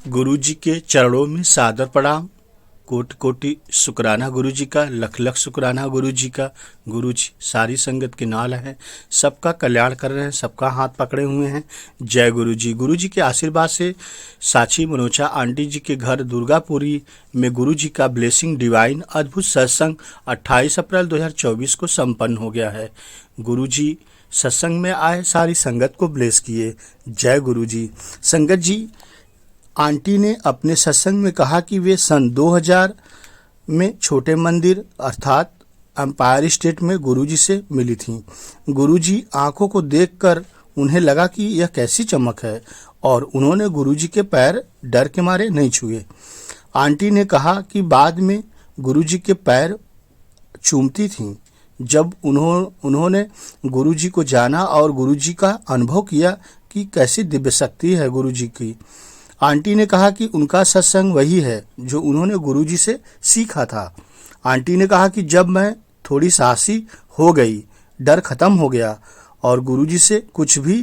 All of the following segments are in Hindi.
गुरु जी के चरणों में सादर प्रणाम। कोटि कोटि शुक्राना गुरु जी का, लख लख शुक्राना गुरु जी का। गुरु जी सारी संगत के नाल हैं, सबका कल्याण कर रहे हैं, सबका हाथ पकड़े हुए हैं। जय गुरु जी। गुरु जी के आशीर्वाद से साची मनोचा आंटी जी के घर दुर्गापुरी में गुरु जी का ब्लेसिंग डिवाइन अद्भुत सत्संग 28 अप्रैल 2024 को संपन्न हो गया है। गुरु जी सत्संग में आए, सारी संगत को ब्लेस किए। जय गुरु जी। संगत जी, आंटी ने अपने सत्संग में कहा कि वे सन 2000 में छोटे मंदिर अर्थात एम्पायर स्टेट में गुरुजी से मिली थीं। गुरुजी आंखों को देखकर उन्हें लगा कि यह कैसी चमक है और उन्होंने गुरुजी के पैर डर के मारे नहीं छुए। आंटी ने कहा कि बाद में गुरुजी के पैर चूमती थीं। जब उन्होंने गुरुजी को जाना और गुरुजी का अनुभव किया कि कैसी दिव्य शक्ति है गुरुजी की। आंटी ने कहा कि उनका सत्संग वही है जो उन्होंने गुरुजी से सीखा था। आंटी ने कहा कि जब मैं थोड़ी साहसी हो गई, डर खत्म हो गया और गुरुजी से कुछ भी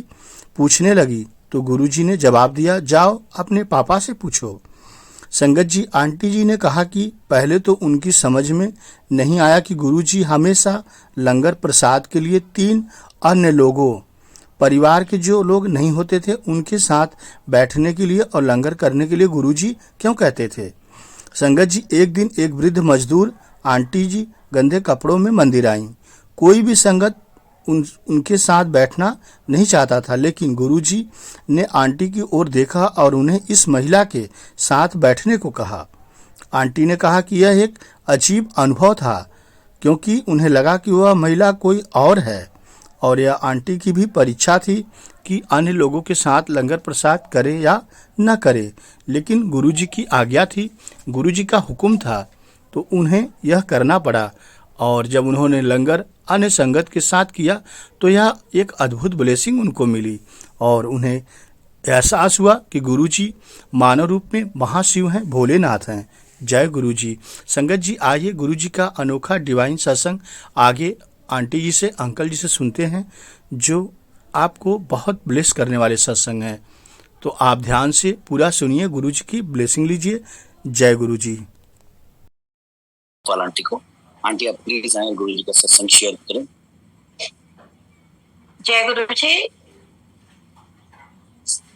पूछने लगी तो गुरुजी ने जवाब दिया, जाओ अपने पापा से पूछो। संगत जी, आंटी जी ने कहा कि पहले तो उनकी समझ में नहीं आया कि गुरुजी हमेशा लंगर प्रसाद के लिए 3 अन्य लोगों, परिवार के जो लोग नहीं होते थे, उनके साथ बैठने के लिए और लंगर करने के लिए गुरुजी क्यों कहते थे। संगत जी, एक दिन एक वृद्ध मजदूर आंटी जी गंदे कपड़ों में मंदिर आईं। कोई भी संगत उनके साथ बैठना नहीं चाहता था, लेकिन गुरुजी ने आंटी की ओर देखा और उन्हें इस महिला के साथ बैठने को कहा। आंटी ने कहा कि यह एक अजीब अनुभव था, क्योंकि उन्हें लगा कि वह महिला कोई और है और यह आंटी की भी परीक्षा थी कि अन्य लोगों के साथ लंगर प्रसाद करे या न करे, लेकिन गुरुजी की आज्ञा थी, गुरुजी का हुक्म था, तो उन्हें यह करना पड़ा। और जब उन्होंने लंगर अन्य संगत के साथ किया तो यह एक अद्भुत ब्लेसिंग उनको मिली और उन्हें एहसास हुआ कि गुरुजी मानव रूप में महाशिव हैं, भोलेनाथ हैं। जय गुरुजी। संगत जी, आइए गुरुजी का अनोखा डिवाइन सत्संग आगे आंटी जी से, अंकल जी से सुनते हैं, जो आपको बहुत ब्लेस करने वाले सत्संग हैं। तो आप ध्यान से पूरा सुनिए, गुरु जी की ब्लेसिंग लीजिए। जय गुरु जी। आंटी को, आंटी आप प्लीज आए, गुरु जी का सत्संग शेयर करें। जय Guru ji.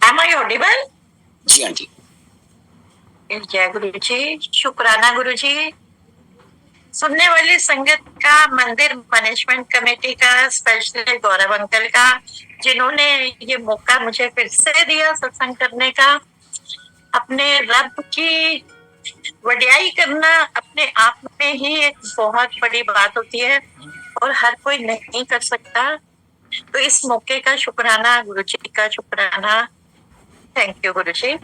Am I audible? जी आंटी। जय गुरु जी। शुक्राना गुरु जी। सुनने वाली संगत का, मंदिर मैनेजमेंट कमेटी का, स्पेशली गौरव अंकल का, जिन्होंने ये मौका मुझे फिर से दिया सत्संग करने का। अपने रब की वडियाई करना अपने आप में ही एक बहुत बड़ी बात होती है और हर कोई नहीं कर सकता। तो इस मौके का शुक्राना, गुरु जी का शुक्राना। थैंक यू गुरु जी।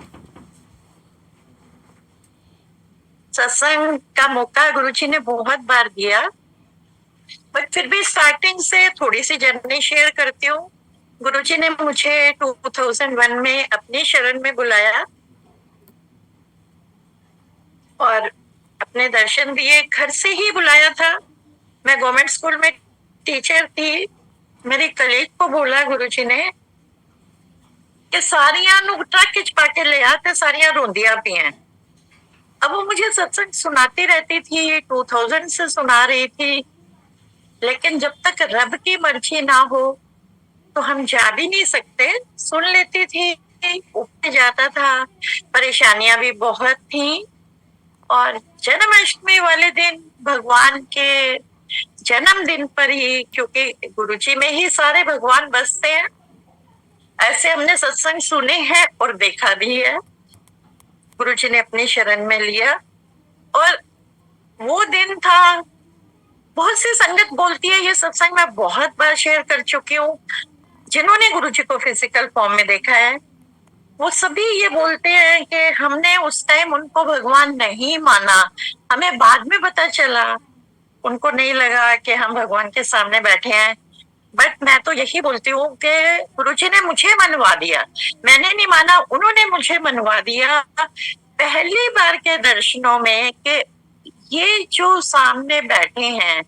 सत्संग का मौका गुरुजी ने बहुत बार दिया, बट फिर भी स्टार्टिंग से थोड़ी सी जर्नी शेयर करती हूँ। गुरुजी ने मुझे 2001 में अपनी शरण में बुलाया और अपने दर्शन दिए। घर से ही बुलाया था। मैं गवर्नमेंट स्कूल में टीचर थी। मेरी कलीग को बोला गुरुजी ने कि सारियां नु ट्रक खिंच पाके ले आते, सारियां रोंदियां पी हैं। अब वो मुझे सत्संग सुनाती रहती थी, 2000 से सुना रही थी, लेकिन जब तक रब की मर्जी ना हो तो हम जा भी नहीं सकते। सुन लेती थी, ऊपर जाता था, परेशानियां भी बहुत थी। और जन्माष्टमी वाले दिन, भगवान के जन्मदिन पर ही, क्योंकि गुरुजी में ही सारे भगवान बसते हैं, ऐसे हमने सत्संग सुने हैं और देखा भी है। गुरुजी ने अपनी शरण में लिया और वो दिन था। बहुत सी संगत बोलती है, ये सत्संग मैं बहुत बार शेयर कर चुकी हूँ, जिन्होंने गुरुजी को फिजिकल फॉर्म में देखा है वो सभी ये बोलते हैं कि हमने उस टाइम उनको भगवान नहीं माना, हमें बाद में पता चला, उनको नहीं लगा कि हम भगवान के सामने बैठे हैं। बट मैं तो यही बोलती हूँ कि गुरुजी ने मुझे मनवा दिया, मैंने नहीं माना, उन्होंने मुझे मनवा दिया पहली बार के दर्शनों में कि ये जो सामने बैठे हैं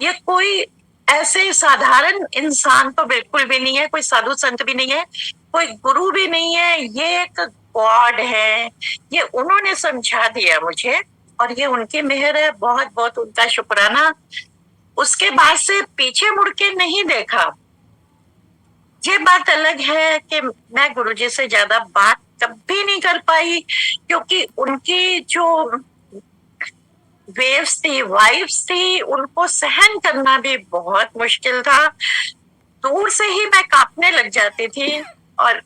ये कोई ऐसे साधारण इंसान तो बिल्कुल भी नहीं है, कोई साधु संत भी नहीं है, कोई गुरु भी नहीं है, ये एक गॉड है, ये उन्होंने समझा दिया मुझे, और ये उनकी मेहर है, बहुत बहुत उनका शुक्राना। उसके बाद से पीछे मुड़ के नहीं देखा। ये बात अलग है कि मैं गुरुजी से ज्यादा बात कभी नहीं कर पाई, क्योंकि उनकी जो वेव्स थी, वाइब्स थी, उनको सहन करना भी बहुत मुश्किल था। दूर से ही मैं कांपने लग जाती थी, और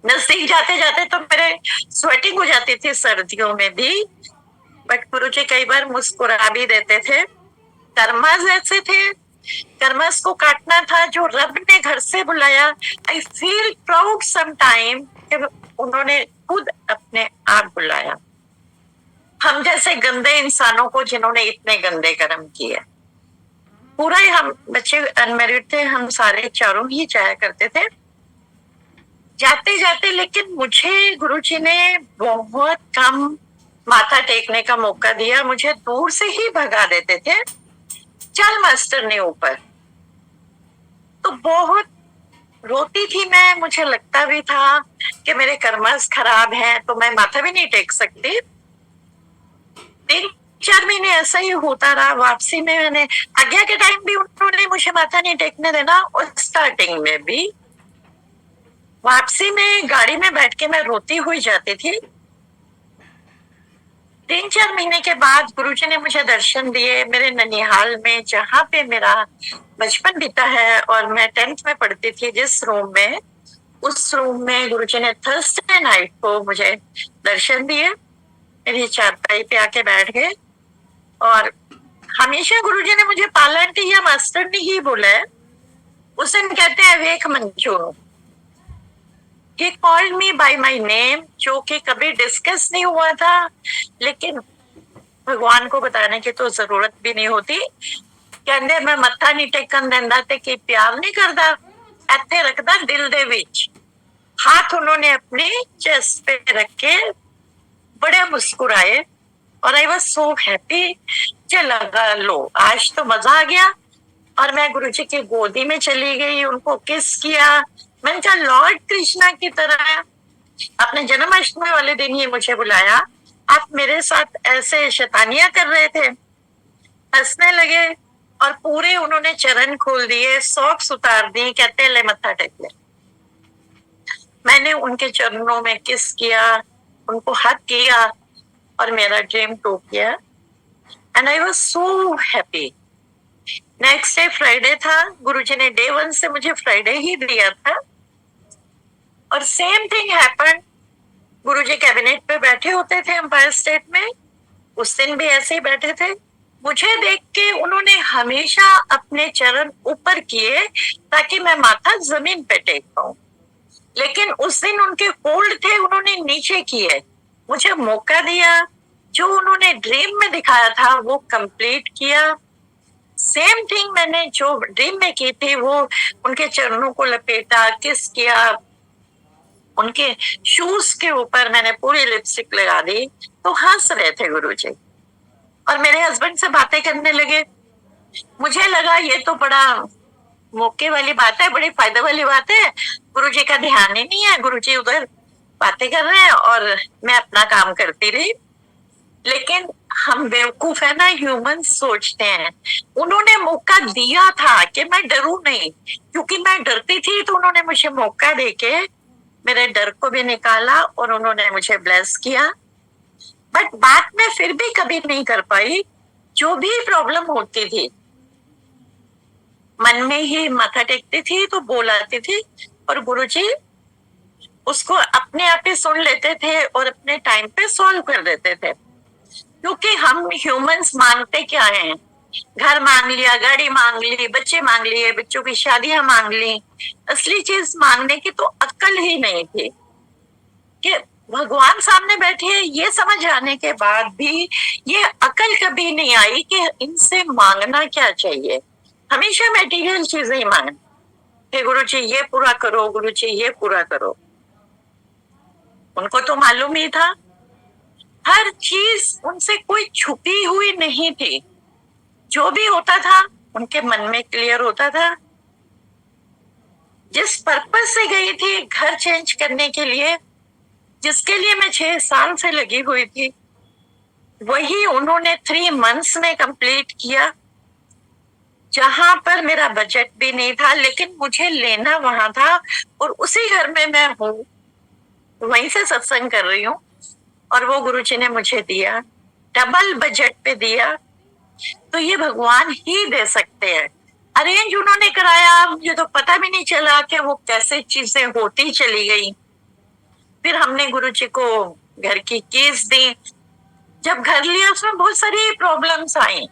नजदीक जाते जाते तो मेरे स्वेटिंग हो जाती थी सर्दियों में भी। बट गुरुजी कई बार मुस्कुरा भी देते थे। कर्मास ऐसे थे, कर्मास को काटना था जो रब ने घर से बुलाया। I feel proud some time कि उन्होंने खुद अपने आप बुलाया हम जैसे गंदे इंसानों को, जिन्होंने इतने गंदे कर्म किए। पूरा ही, हम बच्चे अनमेरिड थे, हम सारे चारों ही जाया करते थे जाते जाते। लेकिन मुझे गुरुजी ने बहुत कम माथा टेकने का मौका दिया, मुझे दूर से ही भगा देते थे। चल मास्टर ने ऊपर, तो बहुत रोती थी मैं। मुझे लगता भी था कि मेरे कर्मस खराब हैं, तो मैं माथा भी नहीं टेक सकती। 3-4 महीने ऐसा ही होता रहा। वापसी में मैंने, आज्ञा के टाइम भी उन्होंने मुझे माथा नहीं टेकने देना, और स्टार्टिंग में भी। वापसी में गाड़ी में बैठ के मैं रोती हुई जाती थी। 3-4 महीने के बाद गुरुजी ने मुझे दर्शन दिए मेरे ननिहाल में, जहाँ पे मेरा बचपन बीता है, और मैं 10th में पढ़ती थी। जिस रूम में, उस रूम में गुरुजी ने थर्सडे नाइट को मुझे दर्शन दिए। मेरी चारपाई पे आके बैठ गए, और हमेशा गुरुजी ने मुझे पालंटी या मास्टर ने ही बोला है। उस दिन कहते हैं वेख Manju, He called me by my name, जो कि कभी डिस्कस नहीं हुआ था, लेकिन भगवान को बताने की तो जरूरत भी नहीं होती। कहते मैं मत्था नहीं टेकन देंदा ते कि प्यार नहीं करदा, ਇੱਥੇ रखदा दिल दे विच। हाथ उन्होंने अपने चेस्ट पे रखे, बड़े मुस्कुराए, और आई वाज सो हैप्पी। मुझे लगा लो आज तो मजा आ गया, और मैं गुरुजी की गोदी में चली गई, उनको किस किया। मैंने कहा लॉर्ड कृष्णा की तरह अपने जन्माष्टमी वाले दिन ही मुझे बुलाया, आप मेरे साथ ऐसे शैतानियां कर रहे थे। हंसने लगे, और पूरे उन्होंने चरण खोल दिए, सॉक्स उतार दी, कहते ले मत्था टेक ले। मैंने उनके चरणों में किस किया, उनको हक किया, और मेरा ड्रीम टूट गया। And I was so happy. Next day Friday था, गुरुजी ने डे 1 से मुझे फ्राइडे ही दिया था, और सेम थिंग हैपेंड। गुरुजी कैबिनेट पे बैठे होते थे एम्पायर स्टेट में, उस दिन भी ऐसे ही बैठे थे। मुझे देख के उन्होंने हमेशा अपने चरण ऊपर किए ताकि मैं माथा जमीन पे टेक पाऊं, लेकिन उस दिन उनके होल्ड थे, उन्होंने नीचे किए। मुझे मौका दिया, जो उन्होंने ड्रीम में दिखाया था वो कंप्लीट किया। सेम थिंग मैंने जो ड्रीम में की थी, वो उनके चरणों को लपेटा, किस किया, उनके शूज के ऊपर मैंने पूरी लिपस्टिक लगा दी। तो हंस रहे थे गुरुजी, और मेरे हस्बैंड से बातें करने लगे। मुझे लगा ये तो बड़ा मौके वाली बात है, बड़ी फायदे वाली बात है, गुरुजी का ध्यान ही नहीं है, गुरुजी उधर बातें कर रहे हैं और मैं अपना काम करती रही। लेकिन हम बेवकूफ है ना, ह्यूमन सोचते हैं। उन्होंने मौका दिया था कि मैं डरूं नहीं, क्योंकि मैं डरती थी, तो उन्होंने मुझे मौका देके मेरे डर को भी निकाला, और उन्होंने मुझे ब्लेस किया। बट बात मैं फिर भी कभी नहीं कर पाई। जो भी प्रॉब्लम होती थी, मन में ही माथा टेकती थी, तो बोलाती थी, और गुरुजी उसको अपने आप ही सुन लेते थे, और अपने टाइम पे सॉल्व कर देते थे। क्योंकि हम ह्यूमंस मांगते क्या हैं? घर मांग लिया, गाड़ी मांग ली, बच्चे मांग लिए, बच्चों की शादियां मांग ली। असली चीज मांगने की तो अक्ल ही नहीं थी कि भगवान सामने बैठे हैं। ये समझ आने के बाद भी ये अकल कभी नहीं आई कि इनसे मांगना क्या चाहिए। हमेशा मटेरियल चीजें ही मांग कि गुरुजी ये पूरा करो, गुरुजी ये पूरा करो। उनको तो मालूम ही था, हर चीज उनसे कोई छुपी हुई नहीं थी। जो भी होता था उनके मन में क्लियर होता था। जिस पर्पस से गई थी घर चेंज करने के लिए, जिसके लिए मैं 6 साल से लगी हुई थी, वही उन्होंने 3 मंथ्स में कंप्लीट किया, जहां पर मेरा बजट भी नहीं था, लेकिन मुझे लेना वहां था और उसी घर में मैं हूँ, वहीं से सत्संग कर रही हूँ। और वो गुरुजी ने मुझे दिया, डबल बजट पे दिया। तो ये भगवान ही दे सकते हैं। अरेंज उन्होंने कराया, मुझे तो पता भी नहीं चला कि वो कैसे चीजें होती चली गई। फिर हमने गुरुजी को घर की कीज दी। जब घर लिया उसमें बहुत सारी प्रॉब्लम्स आई।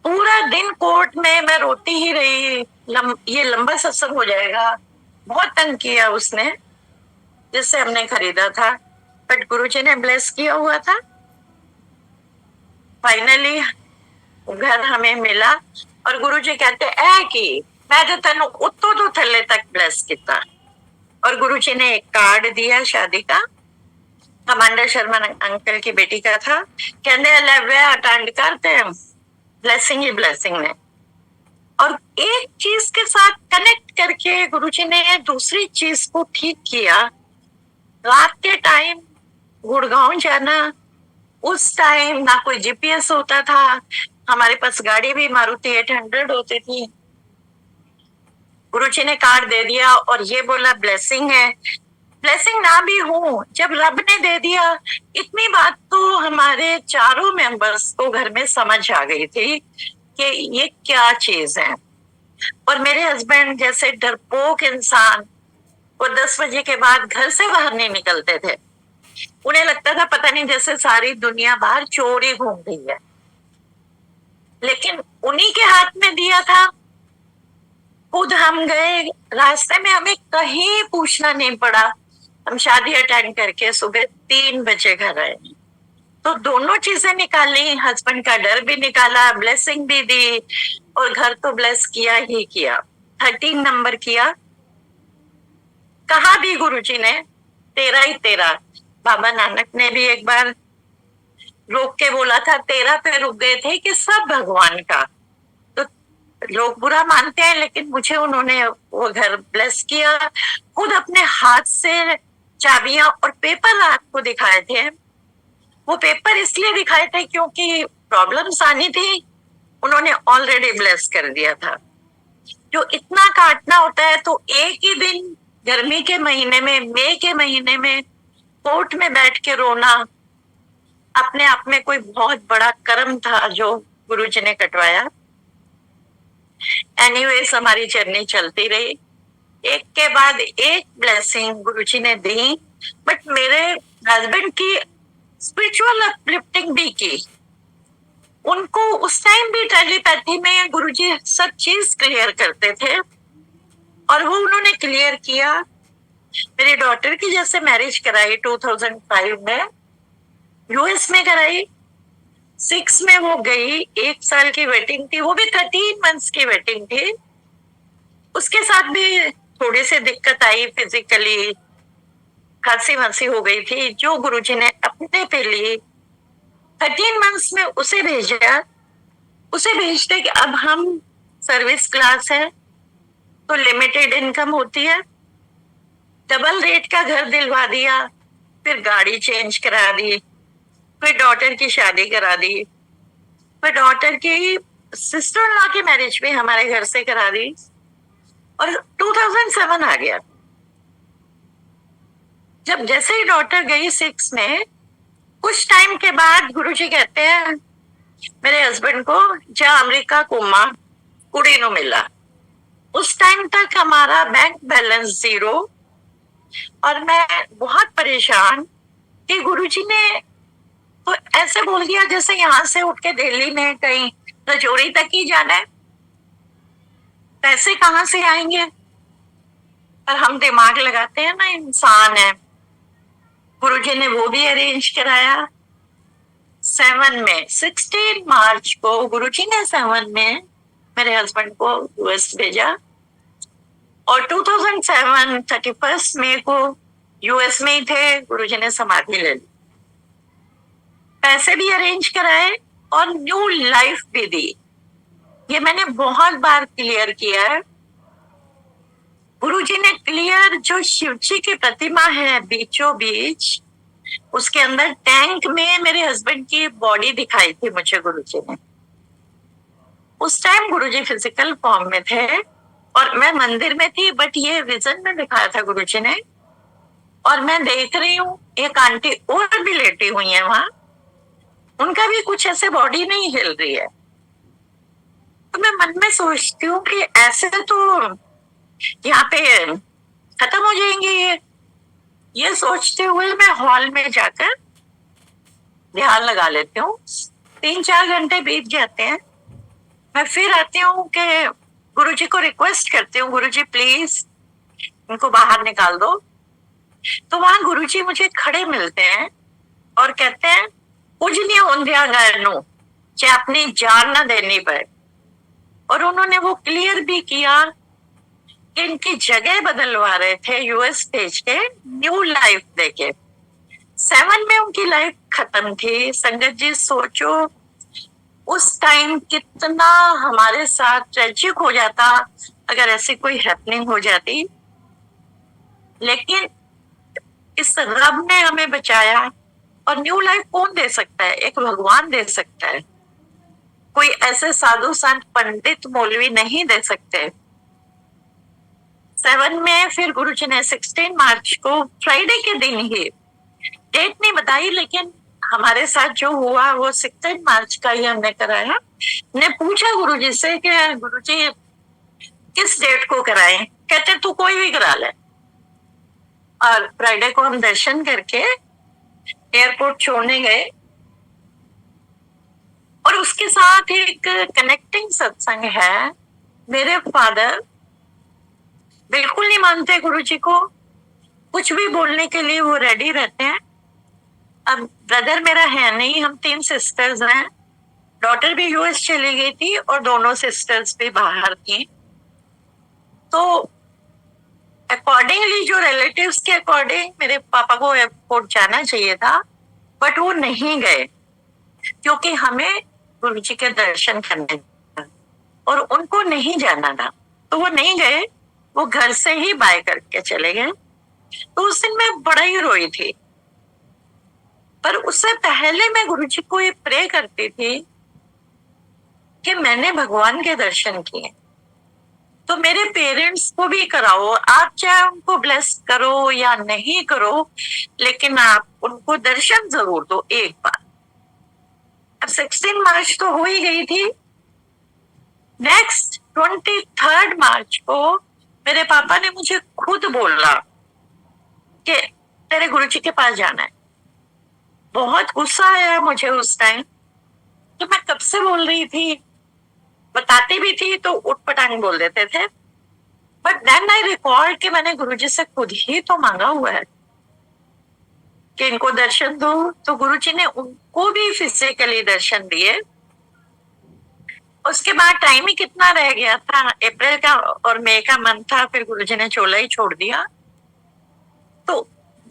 पूरा दिन कोर्ट में मैं रोती ही रही, ये लंबा सत्संग हो जाएगा। बहुत तंग किया उसने, जिससे हमने खरीदा था, बट गुरुजी ने ब्लेस किया हुआ था। फाइनली घर हमें मिला और गुरुजी कहते है कि मैं जो तेन उतो तो थले तक ब्लेस किया। और गुरुजी ने एक कार्ड दिया शादी का, कमांडर शर्मा अंकल की बेटी का था। कहते अटेंड करते ब्लेसिंग ही ब्लेसिंग ने। और एक चीज के साथ कनेक्ट करके गुरुजी ने दूसरी चीज को ठीक किया। रात के टाइम गुड़गांव जाना, उस टाइम ना कोई जीपीएस होता था, हमारे पास गाड़ी भी मारुति 800 होती थी। गुरुजी ने कार्ड दे दिया और ये बोला ब्लेसिंग है। ब्लेसिंग ना भी हो, जब रब ने दे दिया, इतनी बात तो हमारे चारों मेंबर्स को घर में समझ आ गई थी कि ये क्या चीज है। और मेरे हस्बैंड जैसे डरपोक इंसान, वो 10 बजे के बाद घर से बाहर नहीं निकलते थे। उन्हें लगता था पता नहीं जैसे सारी दुनिया बाहर चोरी घूम रही है। लेकिन उन्हीं के हाथ में दिया था। खुद हम गए, रास्ते में हमें कहीं पूछना नहीं पड़ा। हम शादी अटेंड करके सुबह 3 बजे घर आए। तो दोनों चीजें निकाली, हस्बैंड का डर भी निकाला, ब्लेसिंग भी दी, और घर तो ब्लेस किया ही किया। 13 नंबर किया। कहा भी गुरुजी ने 13 ही 13। बाबा नानक ने भी एक बार रोक के बोला था, 13 पे रुक गए थे कि सब भगवान का। तो लोग बुरा मानते हैं, लेकिन मुझे उन्होंने वो घर ब्लेस किया। खुद अपने हाथ से चाबियां और पेपर रात को दिखाए थे। वो पेपर इसलिए दिखाए थे क्योंकि प्रॉब्लम्स आनी थी, उन्होंने ऑलरेडी ब्लेस कर दिया था। जो इतना काटना होता है, तो एक ही दिन गर्मी के महीने में, मई के महीने में कोर्ट में बैठ के रोना अपने आप में कोई बहुत बड़ा कर्म था जो गुरुजी ने कटवाया। एनीवेज हमारी जर्नी चलती रही, एक के बाद एक ब्लेसिंग गुरुजी ने दी। बट मेरे हस्बैंड की स्पिरिचुअल अपलिफ्टिंग भी की। उनको उस टाइम भी टेलीपैथी में गुरुजी सब चीज क्लियर करते थे, और वो उन्होंने क्लियर किया। मेरी डॉटर की जैसे मैरिज कराई 2005 में, यूएस में कराई। 6 में वो गई, 1 साल की वेटिंग थी, वो भी 13 मंथ्स की वेटिंग थी। उसके साथ भी थोड़ी सी दिक्कत आई, फिजिकली खांसी वांसी हो गई थी, जो गुरुजी ने अपने पे ली। 13 मंथ्स में उसे भेजा। उसे भेजते कि अब हम सर्विस क्लास है, तो लिमिटेड इनकम होती है। डबल रेट का घर दिलवा दिया, फिर गाड़ी चेंज करा दी, फिर डॉटर की शादी करा दी, फिर डॉटर की सिस्टर इन लॉ की मैरिज भी हमारे घर से करा दी, और 2007 आ गया। जब जैसे ही डॉटर गई 6 में, कुछ टाइम के बाद गुरुजी कहते हैं मेरे हस्बैंड को, जा अमेरिका घूमा, कुड़ी नु मिला। उस टाइम तक हमारा बैंक बैलेंस 0, और मैं बहुत परेशान कि गुरुजी ने तो ऐसे बोल दिया जैसे यहाँ से उठ के दिल्ली में कहीं रजौरी तक ही जाना है, पैसे कहाँ से आएंगे। पर हम दिमाग लगाते हैं ना, इंसान है। गुरुजी ने वो भी अरेंज कराया। 7 में 16 मार्च को गुरुजी ने 7 में मेरे हस्बैंड को यूएस भेजा, और 2007 31 मई को यूएस में ही थे, गुरुजी ने समाधि ले ली। पैसे भी अरेंज कराए और न्यू लाइफ भी दी। ये मैंने बहुत बार क्लियर किया है। गुरुजी ने क्लियर जो शिव जी की प्रतिमा है बीचों बीच, उसके अंदर टैंक में मेरे हस्बैंड की बॉडी दिखाई थी मुझे गुरुजी ने। उस टाइम गुरुजी फिजिकल फॉर्म में थे और मैं मंदिर में थी, बट ये विजन में दिखाया था गुरुजी ने। और मैं देख रही हूँ एक आंटी और भी लेटी हुई है वहां, उनका भी कुछ ऐसे बॉडी नहीं हिल रही है। तो मैं मन में सोचती हूँ कि ऐसे तो यहाँ पे खत्म हो जाएंगे ये सोचते हुए मैं हॉल में जाकर ध्यान लगा लेती हूँ। 3-4 घंटे बीत जाते हैं। मैं फिर आती हूँ कि गुरुजी को रिक्वेस्ट करती हूँ, गुरुजी प्लीज इनको बाहर निकाल दो। तो वहां गुरुजी मुझे खड़े मिलते हैं और कहते हैं कुछ नहीं होंदिया गैरनू, चाहे अपनी जान ना देनी पड़े। और उन्होंने वो क्लियर भी किया कि इनकी जगह बदलवा रहे थे यूएस भेज के न्यू लाइफ देके। 7 में उनकी लाइफ खत्म थी। संगत जी सोचो उस टाइम कितना हमारे साथ ट्रेजिक हो जाता अगर ऐसी कोई हैपनिंग हो जाती, लेकिन इस रब ने हमें बचाया। और न्यू लाइफ कौन दे सकता है? एक भगवान दे सकता है, कोई ऐसे साधु संत पंडित मौलवी नहीं दे सकते। 7 में फिर गुरुजी ने 16 मार्च को फ्राइडे के दिन ही, डेट नहीं बताई, लेकिन हमारे साथ जो हुआ वो 16 मार्च का ही हमने कराया। ने पूछा गुरुजी से कि गुरुजी किस डेट को कराएं? कहते तू कोई भी करा ले। और फ्राइडे को हम दर्शन करके एयरपोर्ट छोड़ने गए और उसके साथ एक कनेक्टिंग सत्संग है। मेरे फादर बिल्कुल नहीं मानते गुरुजी को, कुछ भी बोलने के लिए वो रेडी रहते हैं। अब ब्रदर मेरा है नहीं, हम 3 सिस्टर्स हैं। डॉटर भी यूएस चली गई थी और दोनों सिस्टर्स भी बाहर थी। तो अकॉर्डिंगली जो रिलेटिव्स के अकॉर्डिंग मेरे पापा को एयरपोर्ट जाना चाहिए था, बट वो नहीं गए क्योंकि हमें गुरुजी के दर्शन करने थे और उनको नहीं जाना था। तो वो नहीं गए, वो घर से ही बाय करके चले गए। तो उस दिन मैं बड़ा ही रोई थी। पर उससे पहले मैं गुरुजी को ये प्रे करती थी कि मैंने भगवान के दर्शन किए, तो मेरे पेरेंट्स को भी कराओ। आप चाहे उनको ब्लेस करो या नहीं करो, लेकिन आप उनको दर्शन जरूर दो एक बार। अब 16 मार्च तो हो ही गई थी। नेक्स्ट 23 मार्च को मेरे पापा ने मुझे खुद बोला कि तेरे गुरुजी के पास जाना है। बहुत गुस्सा आया मुझे उस टाइम। तो मैं कब से बोल रही थी, बताती भी थी तो उठपटांग बोल देते थे। बट देन आई रिकॉर्ड कि मैंने गुरुजी से खुद ही तो मांगा हुआ है कि इनको दर्शन दो। तो गुरुजी ने उनको भी फिजिकली दर्शन दिए। उसके बाद टाइम ही कितना रह गया था, अप्रैल का और मई का मंथ था, फिर गुरुजी ने चोला ही छोड़ दिया। तो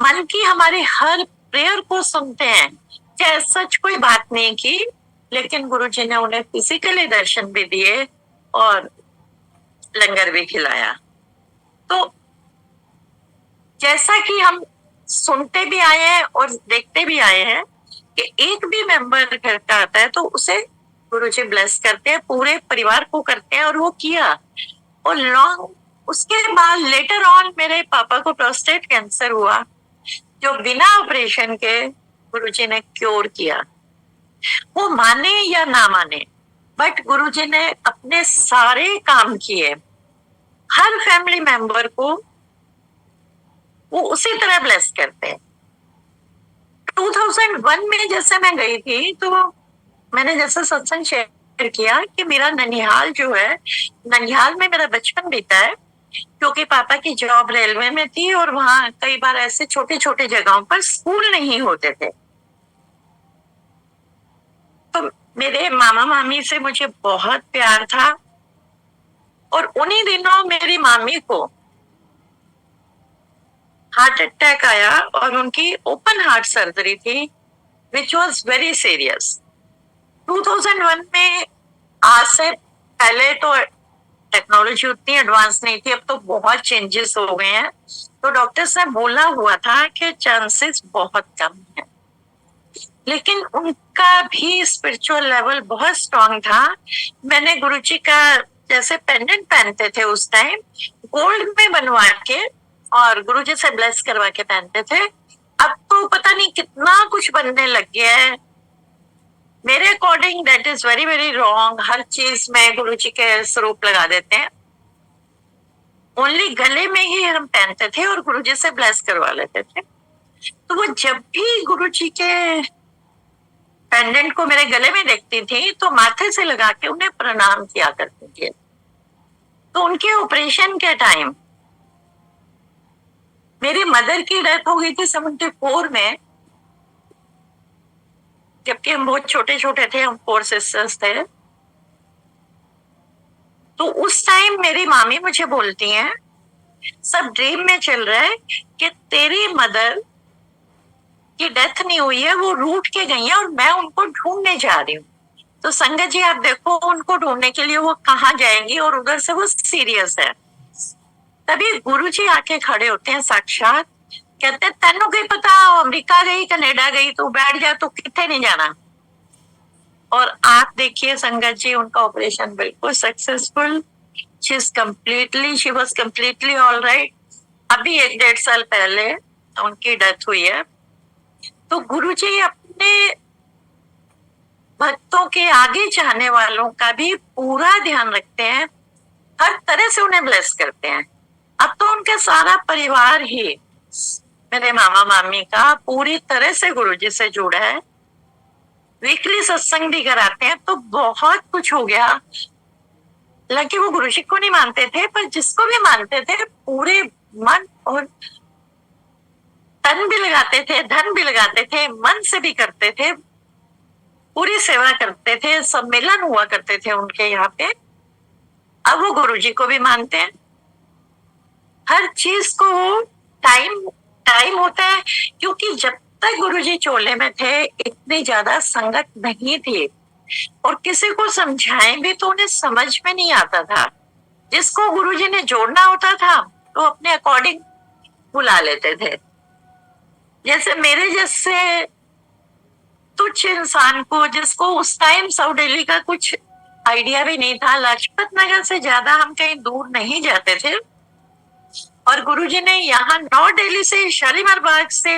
मन की हमारे हर प्रेयर को सुनते हैं। चाहे सच कोई बात नहीं की, लेकिन गुरुजी ने उन्हें फिजिकली दर्शन भी दिए और लंगर भी खिलाया। तो जैसा कि हम सुनते भी आए हैं और देखते भी आए हैं कि एक भी मेंबर घर का आता है तो उसे गुरुजी ब्लेस करते हैं, पूरे परिवार को करते हैं, और वो किया। और लॉन्ग उसके बाद लेटर ऑन मेरे पापा को प्रोस्टेट कैंसर हुआ, जो बिना ऑपरेशन के गुरुजी ने क्योर किया। वो माने या ना माने, बट गुरुजी ने अपने सारे काम किए। हर फैमिली मेंबर को वो उसी तरह ब्लेस करते हैं। 2001 में जैसे मैं गई थी, तो मैंने जैसे सत्संग शेयर किया कि मेरा ननिहाल जो है, ननिहाल में मेरा बचपन बीता है, क्योंकि पापा की जॉब रेलवे में थी और वहां कई बार ऐसे छोटे छोटे जगहों पर स्कूल नहीं होते थे। तो मेरे मामा मामी से मुझे बहुत प्यार था। और उन्हीं दिनों मेरी मामी को हार्ट अटैक आया और उनकी ओपन हार्ट सर्जरी थी, विच वॉज वेरी सीरियस। 2001 में आज से पहले तो टेक्नोलॉजी उतनी एडवांस नहीं थी, अब तो बहुत चेंजेस हो गए हैं। तो डॉक्टर्स ने बोला हुआ था कि चांसेस बहुत कम है, लेकिन उनका भी स्पिरिचुअल लेवल बहुत स्ट्रांग था। मैंने गुरुजी का जैसे पेंडेंट पहनते थे उस टाइम, गोल्ड में बनवा के और गुरुजी से ब्लेस करवा के पहनते थे। अब तो पता नहीं कितना कुछ बनने लग गया है। मेरे according that is very very wrong. हर चीज में गुरुजी के स्वरूप लगा देते हैं। ओनली गले में ही हम पहनते थे और गुरुजी से ब्लेस करवा लेते थे। तो वो जब भी गुरुजी के पेंडेंट को मेरे गले में देखती थी तो माथे से लगा के उन्हें प्रणाम किया करती थी। तो उनके ऑपरेशन के टाइम मेरी मदर की डेथ हो गई थी 74 में, जबकि हम बहुत छोटे छोटे थे, हम 4 सिस्टर्स थे। तो उस टाइम मेरी मामी मुझे बोलती हैं, सब ड्रीम में चल रहा है कि तेरी मदर की डेथ नहीं हुई है, वो रूठ के गई है और मैं उनको ढूंढने जा रही हूँ। तो संगत जी आप देखो, उनको ढूंढने के लिए वो कहाँ जाएंगी और उधर से वो सीरियस है। तभी गुरुजी आके खड़े होते हैं साक्षात, कहते तेनू की पता अमेरिका गई कनेडा गई, तू बैठ जा, तू कितने नहीं जाना। और आप देखिए संगत जी, उनका ऑपरेशन बिल्कुल successful, she was completely all right. अभी 1-1.5 साल पहले उनकी डेथ हुई है। तो गुरुजी अपने भक्तों के आगे चाहने वालों का भी पूरा ध्यान रखते हैं, हर तरह से उन्हें ब्लेस करते हैं। अब तो उनका सारा परिवार ही, मेरे मामा मामी का, पूरी तरह से गुरुजी से जुड़ा है। वीकली सत्संग भी कराते हैं। तो बहुत कुछ हो गया। हालांकि वो गुरुजी को नहीं मानते थे, पर जिसको भी मानते थे पूरे मन और तन भी लगाते थे, धन भी लगाते थे, मन से भी करते थे, पूरी सेवा करते थे। सम्मेलन हुआ करते थे उनके यहाँ पे। अब वो गुरुजी को भी मानते हैं। हर चीज को टाइम टाइम होता है, क्योंकि जब तक गुरुजी चोले में थे इतनी ज्यादा संगत नहीं थी और किसी को समझाएं भी तो उन्हें समझ में नहीं आता था। जिसको गुरुजी ने जोड़ना होता था तो अपने अकॉर्डिंग बुला लेते थे। जैसे मेरे जैसे तुच्छ इंसान को, जिसको उस टाइम साउथ दिल्ली का कुछ आइडिया भी नहीं था, लाजपत नगर से ज्यादा हम कहीं दूर नहीं जाते थे, और गुरुजी ने यहाँ नॉर्थ दिल्ली से, शालीमार बाग से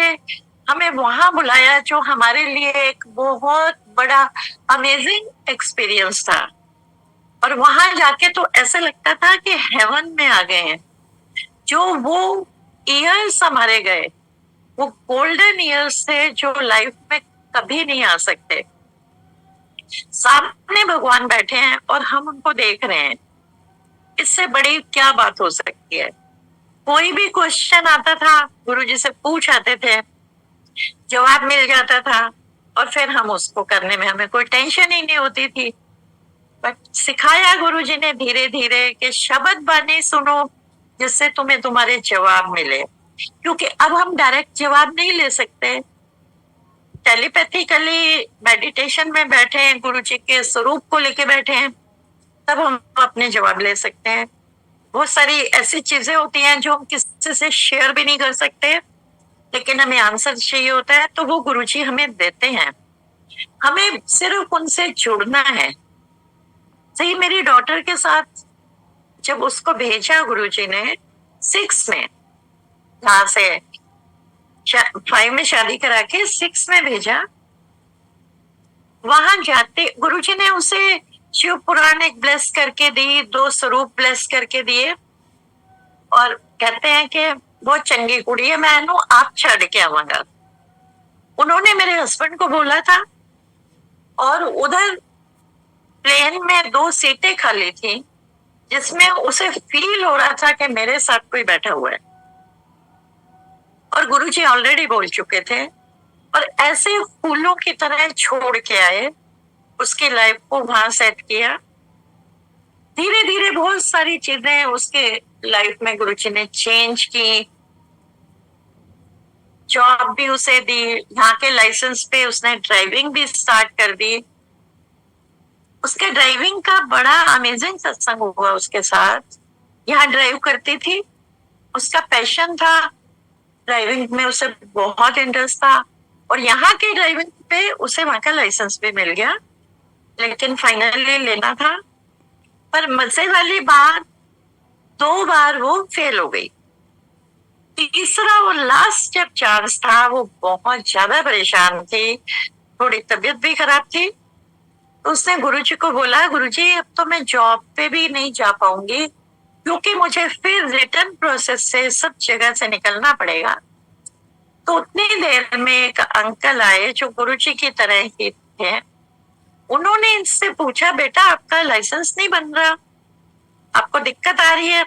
हमें वहां बुलाया, जो हमारे लिए एक बहुत बड़ा अमेजिंग एक्सपीरियंस था। और वहां जाके तो ऐसा लगता था कि हेवन में आ गए हैं। जो वो ईयर्स हमारे गए, वो गोल्डन ईयर्स थे जो लाइफ में कभी नहीं आ सकते। सामने भगवान बैठे हैं और हम उनको देख रहे हैं। इससे बड़ी क्या बात हो सकती है। कोई भी क्वेश्चन आता था, गुरुजी से पूछ आते थे, जवाब मिल जाता था, और फिर हम उसको करने में हमें कोई टेंशन ही नहीं होती थी। बट सिखाया गुरुजी ने धीरे धीरे कि शब्द बानी सुनो, जिससे तुम्हें तुम्हारे जवाब मिले। क्योंकि अब हम डायरेक्ट जवाब नहीं ले सकते। टेलीपैथिकली मेडिटेशन में बैठे हैं, गुरुजी के स्वरूप को लेके बैठे हैं, तब हम अपने जवाब ले सकते हैं। बहुत सारी ऐसी चीजें होती हैं जो हम किसी से शेयर भी नहीं कर सकते, लेकिन हमें आंसर चाहिए होता है तो वो गुरुजी हमें देते हैं। हमें सिर्फ उनसे जुड़ना है। सही मेरी डॉटर के साथ जब उसको भेजा गुरुजी ने 6 में, यहाँ से 5 में शादी करा के 6 में भेजा, वहां जाते गुरुजी ने उसे शिव पुराण एक ब्लेस करके दी, 2 स्वरूप ब्लेस करके दिए, और कहते हैं कि बहुत चंगी कुड़ी है, मैं आप छड़ के आवांगा। उन्होंने मेरे हस्बैंड को बोला था, और उधर प्लेन में 2 सीटें खाली थी, जिसमें उसे फील हो रहा था कि मेरे साथ कोई बैठा हुआ है, और गुरुजी ऑलरेडी बोल चुके थे, और ऐसे फूलों की तरह छोड़ के आए, उसकी लाइफ को वहां सेट किया। धीरे धीरे बहुत सारी चीजें उसके लाइफ में गुरुजी ने चेंज की। जॉब भी उसे दी, यहाँ के लाइसेंस पे उसने ड्राइविंग भी स्टार्ट कर दी, उसके ड्राइविंग का बड़ा अमेजिंग सत्संग हुआ उसके साथ। यहाँ ड्राइव करती थी, उसका पैशन था ड्राइविंग में, उसे बहुत इंटरेस्ट था और यहाँ के ड्राइविंग पे उसे वहां का लाइसेंस भी मिल गया, लेकिन फाइनली लेना था। पर मजे वाली बात, 2 बार वो फेल हो गई। तीसरा और लास्ट जब चांस था, वो बहुत ज्यादा परेशान थी, थोड़ी तबीयत भी खराब थी। तो उसने गुरुजी को बोला, गुरुजी अब तो मैं जॉब पे भी नहीं जा पाऊंगी, क्योंकि मुझे फिर रिटर्न प्रोसेस से सब जगह से निकलना पड़ेगा। तो उतनी देर में एक अंकल आए जो गुरुजी की तरह ही थे। उन्होंने इनसे पूछा, बेटा आपका लाइसेंस नहीं बन रहा, आपको दिक्कत आ रही है?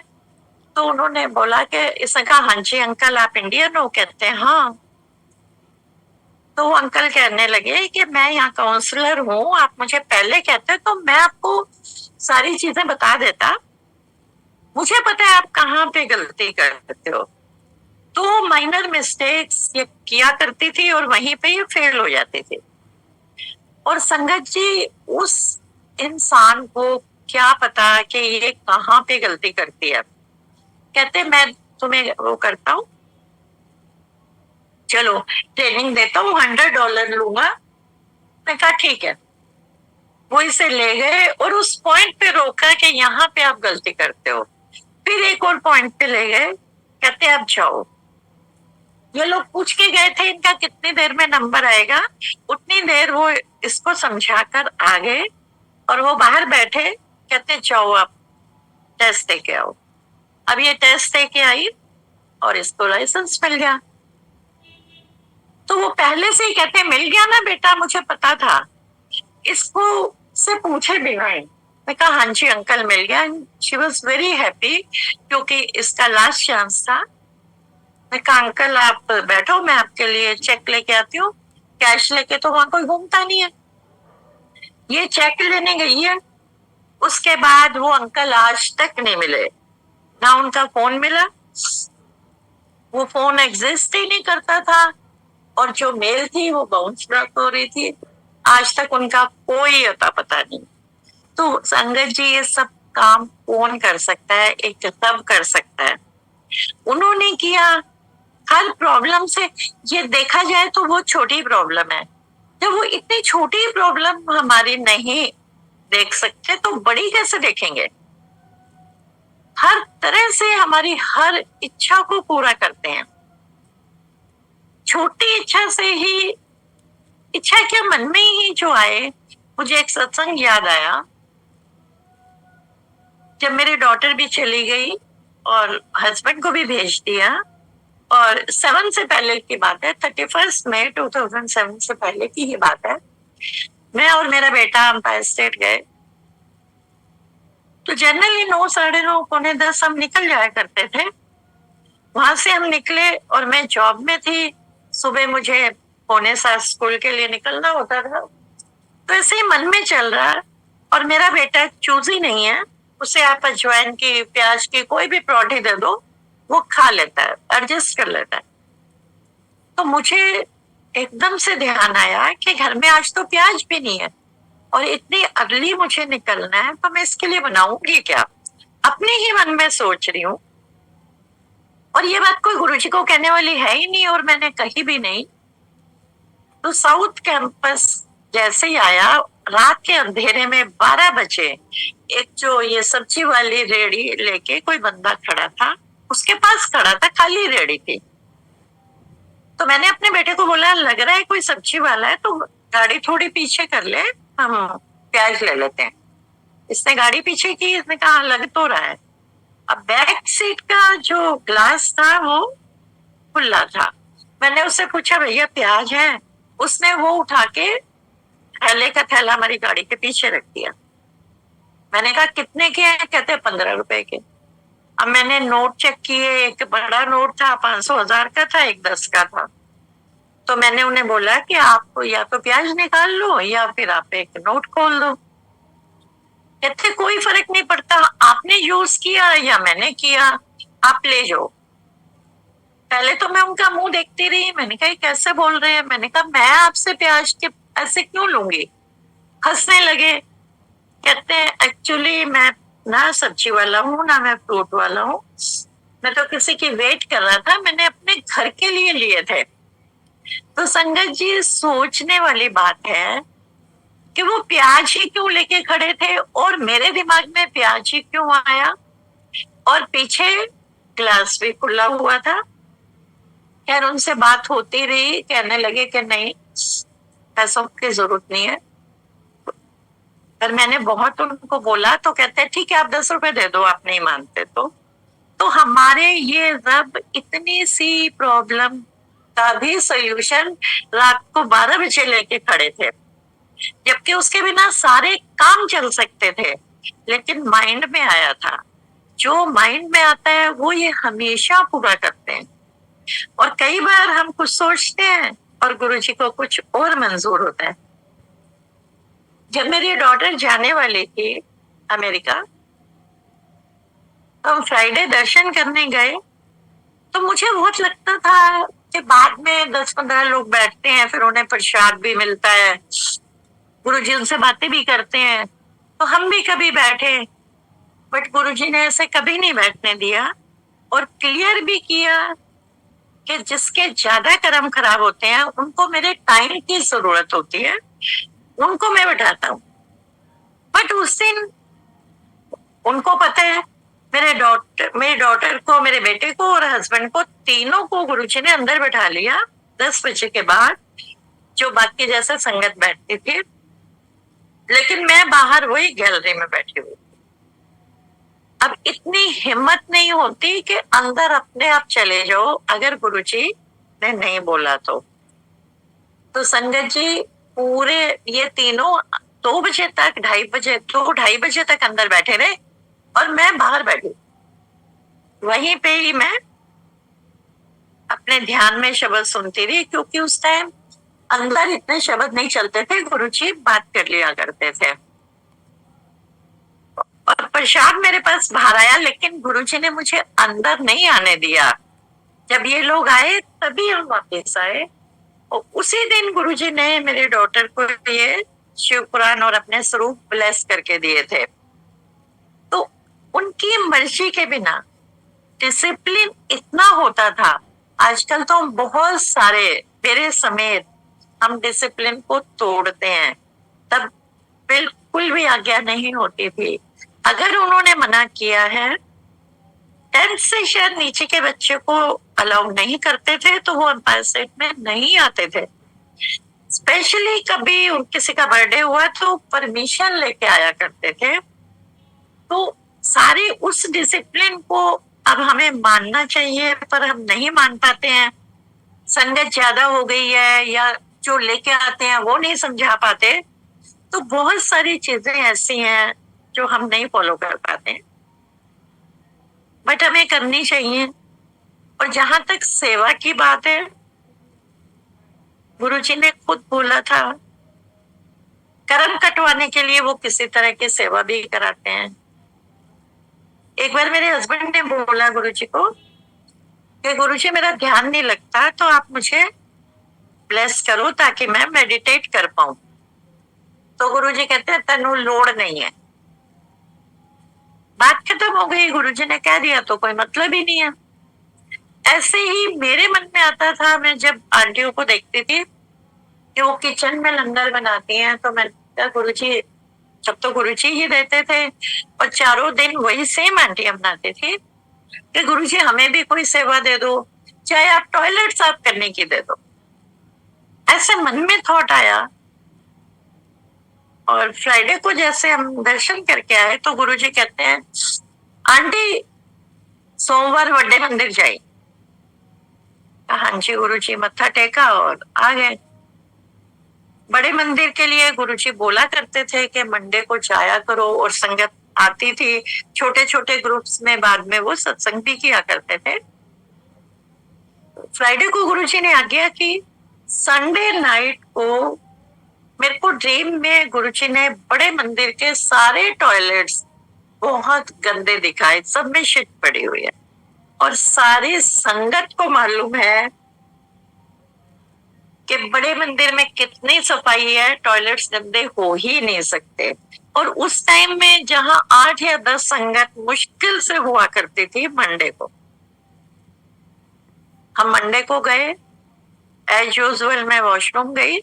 तो उन्होंने बोला कि, इसने कहा हाँ जी अंकल आप इंडियन हो? कहते हैं हाँ। तो वो अंकल कहने लगे कि मैं यहाँ काउंसलर हूँ, आप मुझे पहले कहते तो मैं आपको सारी चीजें बता देता, मुझे पता है आप कहाँ पे गलती करते हो। तो माइनर मिस्टेक्स ये किया करती थी और वहीं पे ये फेल हो जाती थी। और संगत जी, उस इंसान को क्या पता कि ये कहाँ पे गलती करती है। कहते मैं तुम्हें वो करता हूँ, चलो ट्रेनिंग देता हूँ, $100 लूंगा। मैं कहा ठीक है। वो इसे ले गए और उस पॉइंट पे रोका कि यहाँ पे आप गलती करते हो। फिर एक और पॉइंट पे ले गए, कहते अब जाओ। ये लोग पूछ के गए थे इनका कितनी देर में नंबर आएगा, उतनी देर वो इसको समझाकर आ गए और वो बाहर बैठे, कहते जाओ आप टेस्ट दे के आओ। अब ये टेस्ट दे के आई और इसको लाइसेंस मिल गया। तो वो पहले से ही कहते मिल गया ना बेटा, मुझे पता था, इसको से पूछे बिना ही। मैं कहा हाँ जी अंकल मिल गया। शी वॉज वेरी हैप्पी, क्योंकि इसका लास्ट चांस था। मैं कहा अंकल आप बैठो, मैं आपके लिए चेक लेके आती हूँ, कैश लेके तो वहां कोई घूमता नहीं है। ये चेक लेने गई है। उसके बाद वो अंकल आज तक नहीं मिले, ना उनका फोन मिला, वो फोन एग्जिस्ट ही नहीं करता था, और जो मेल थी वो बाउंस बैक हो रही थी। आज तक उनका कोई अता पता नहीं। तो संगत जी, ये सब काम कौन कर सकता है? एक सब कर सकता है। उन्होंने किया। हर प्रॉब्लम से, ये देखा जाए तो वो छोटी प्रॉब्लम है, जब वो इतनी छोटी प्रॉब्लम हमारी नहीं देख सकते तो बड़ी कैसे देखेंगे? हर तरह से हमारी हर इच्छा को पूरा करते हैं। छोटी इच्छा से ही, इच्छा क्या मन में ही जो आए। मुझे एक सत्संग याद आया, जब मेरी डॉटर भी चली गई और हस्बैंड को भी भेज दिया, और 7 से पहले की बात है, 31 मई 2007 से पहले की ही बात है। मैं और मेरा बेटा अंपायर स्टेट गए। तो जनरली 9, 9:30, पौने 10 हम निकल जाया करते थे। वहां से हम निकले और मैं जॉब में थी, सुबह मुझे 6:45 स्कूल के लिए निकलना होता था। तो ऐसे ही मन में चल रहा है, और मेरा बेटा चूजी नहीं है, उसे आप अजवाइन की, प्याज की कोई भी पराठे दे दो वो खा लेता है, एडजस्ट कर लेता है। तो मुझे एकदम से ध्यान आया कि घर में आज तो प्याज भी नहीं है और इतनी अर्ली मुझे निकलना है, तो मैं इसके लिए बनाऊंगी क्या? अपने ही मन में सोच रही हूँ, और ये बात कोई गुरुजी को कहने वाली है ही नहीं और मैंने कही भी नहीं। तो साउथ कैंपस जैसे ही आया, रात के अंधेरे में 12 बजे, एक जो ये सब्जी वाली रेड़ी लेके कोई बंदा खड़ा था, उसके पास खड़ा था, खाली रेड़ी थी। तो मैंने अपने बेटे को बोला, लग रहा है कोई सब्जी वाला है, तो गाड़ी थोड़ी पीछे कर ले, हम प्याज ले लेते हैं। इसने गाड़ी पीछे की, इसने कहा लग तो रहा है। अब बैक सीट का जो ग्लास था वो खुला था। मैंने उससे पूछा भैया प्याज है? उसने वो उठा के थैले का थैला हमारी गाड़ी के पीछे रख दिया। मैंने कहा कितने के हैं? कहते 15 रुपए के। अब मैंने नोट चेक किए, एक बड़ा नोट था, 500, 1000 का था, एक 10 का था। तो मैंने उन्हें बोला कि आप या तो प्याज निकाल लो या फिर आप एक नोट खोल दो। कहते कोई फर्क नहीं पड़ता, आपने यूज किया या मैंने किया, आप ले जाओ। पहले तो मैं उनका मुंह देखती रही, मैंने कहा कैसे बोल रहे हैं। मैंने कहा मैं आपसे प्याज के ऐसे क्यों लूंगी? हंसने लगे। कहते हैं एक्चुअली मैं ना सब्जी वाला हूँ ना मैं फ्रूट वाला हूँ, मैं तो किसी की वेट कर रहा था, मैंने अपने घर के लिए लिए थे। तो संगत जी, सोचने वाली बात है कि वो प्याज ही क्यों लेके खड़े थे और मेरे दिमाग में प्याज ही क्यों आया, और पीछे ग्लास भी खुला हुआ था। खैर उनसे बात होती रही, कहने लगे कि नहीं, पैसों की जरूरत नहीं है। पर मैंने बहुत उनको बोला तो कहते हैं ठीक है, आप 10 रुपए दे दो, आप नहीं मानते तो हमारे ये रब इतनी सी प्रॉब्लम का भी सोल्यूशन रात को 12 बजे लेके खड़े थे, जबकि उसके बिना सारे काम चल सकते थे, लेकिन माइंड में आया था। जो माइंड में आता है वो ये हमेशा पूरा करते हैं। और कई बार हम कुछ सोचते हैं और गुरुजी को कुछ और मंजूर होता है। जब मेरी डॉटर जाने वाली थी अमेरिका, तो हम फ्राइडे दर्शन करने गए, तो मुझे बहुत लगता था कि बाद में 10-15 लोग बैठते हैं, फिर उन्हें प्रसाद भी मिलता है, गुरुजी उनसे बातें भी करते हैं, तो हम भी कभी बैठे। बट गुरुजी ने ऐसे कभी नहीं बैठने दिया और क्लियर भी किया कि जिसके ज्यादा कर्म खराब होते हैं उनको मेरे टाइम की जरूरत होती है, उनको मैं बैठाता हूँ। बट उस दिन उनको पता है, मेरी डॉटर को, मेरे बेटे को और हस्बैंड को, तीनों को गुरुजी ने अंदर बैठा लिया 10 बजे के बाद, जो बाकी जैसे संगत बैठती थी, लेकिन मैं बाहर वही गैलरी में बैठी हुई। अब इतनी हिम्मत नहीं होती कि अंदर अपने आप चले जाओ अगर गुरुजी ने नहीं बोला तो संगत जी पूरे ये तीनों 2 बजे तक, 2-2:30 बजे तक अंदर बैठे रहे और मैं बाहर बैठी। वहीं पे ही मैं अपने ध्यान में शब्द सुनती रही, क्योंकि उस टाइम अंदर इतने शब्द नहीं चलते थे, गुरुजी बात कर लिया करते थे। और प्रसाद मेरे पास बाहर आया, लेकिन गुरुजी ने मुझे अंदर नहीं आने दिया। जब ये लोग आए तभी हम वापस आए, और उसी दिन गुरुजी ने मेरे डॉटर को ये शिव पुराण और अपने स्वरूप ब्लेस करके दिए थे। तो उनकी मर्जी के बिना डिसिप्लिन इतना होता था। आजकल तो हम बहुत सारे, मेरे समेत, हम डिसिप्लिन को तोड़ते हैं। तब बिल्कुल भी आज्ञा नहीं होती थी। अगर उन्होंने मना किया है, 10th से शायद नीचे के बच्चे को अलाउ नहीं करते थे, तो वो एम्पायर स्टेट में नहीं आते थे। स्पेशली कभी किसी का बर्थडे हुआ तो परमिशन लेके आया करते थे। तो सारे उस डिसिप्लिन को अब हमें मानना चाहिए, पर हम नहीं मान पाते हैं। संगत ज्यादा हो गई है या जो लेके आते हैं वो नहीं समझा पाते, तो बहुत सारी चीजें ऐसी हैं जो हम नहीं फॉलो कर पाते, बट हमें करनी चाहिए। और जहां तक सेवा की बात है, गुरुजी ने खुद बोला था, कर्म कटवाने के लिए वो किसी तरह की सेवा भी कराते हैं। एक बार मेरे हस्बैंड ने बोला गुरुजी को कि गुरुजी मेरा ध्यान नहीं लगता, तो आप मुझे ब्लेस करो ताकि मैं मेडिटेट कर पाऊं। तो गुरुजी कहते हैं तनु लोड़ नहीं है। बात खत्म हो गई, गुरुजी ने कह दिया तो कोई मतलब ही नहीं है। ऐसे ही मेरे मन में आता था, मैं जब आंटियों को देखती थी कि वो किचन में लंगर बनाती हैं, तो मैं गुरुजी, जब तो गुरुजी ही देते थे और चारों दिन वही सेम आंटियां बनाती थी कि गुरुजी हमें भी कोई सेवा दे दो, चाहे आप टॉयलेट साफ करने की दे दो। ऐसे मन में थॉट आया। और फ्राइडे को जैसे हम दर्शन करके आए तो गुरुजी कहते हैं, आंटी सोमवार बड़े मंदिर जाई। हाँ जी गुरुजी, मत्था टेका और आ गए। बड़े मंदिर के लिए गुरुजी बोला करते थे कि मंडे को जाया करो, और संगत आती थी छोटे छोटे ग्रुप्स में, बाद में वो सत्संग भी किया करते थे। फ्राइडे को गुरुजी ने आज्ञा की। संडे नाइट को मेरे को ड्रीम में गुरुजी ने बड़े मंदिर के सारे टॉयलेट्स बहुत गंदे दिखाए, सब में शिट पड़ी हुई है, और सारी संगत को मालूम है कि बड़े मंदिर में कितनी सफाई है, टॉयलेट्स गंदे हो ही नहीं सकते। और उस टाइम में जहां 8 या 10 संगत मुश्किल से हुआ करती थी, मंडे को हम मंडे को गए, एज यूजुअल मैं वॉशरूम गई,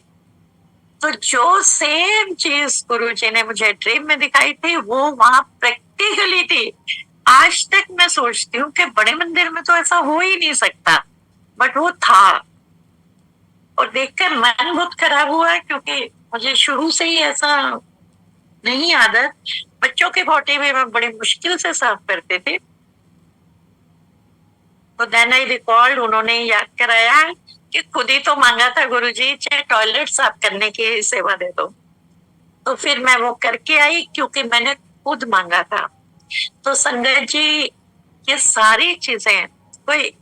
तो जो सेम चीज गुरुजी ने मुझे ड्रीम में दिखाई थी वो वहां प्रैक्टिकली थी। आज तक मैं सोचती हूँ कि बड़े मंदिर में तो ऐसा हो ही नहीं सकता, बट वो था। और देखकर मन बहुत खराब हुआ, क्योंकि मुझे शुरू से ही ऐसा नहीं आदत। बच्चों के पोटी भी मैं बड़ी मुश्किल से साफ करते थे। तो देन आई रिकॉल्ड, उन्होंने याद कराया कि खुद ही तो मांगा था गुरुजी, चाहे टॉयलेट साफ करने की सेवा दे दो। तो फिर मैं वो करके आई, क्योंकि मैंने खुद मांगा था। तो संगत जी, ये सारी चीजें कोई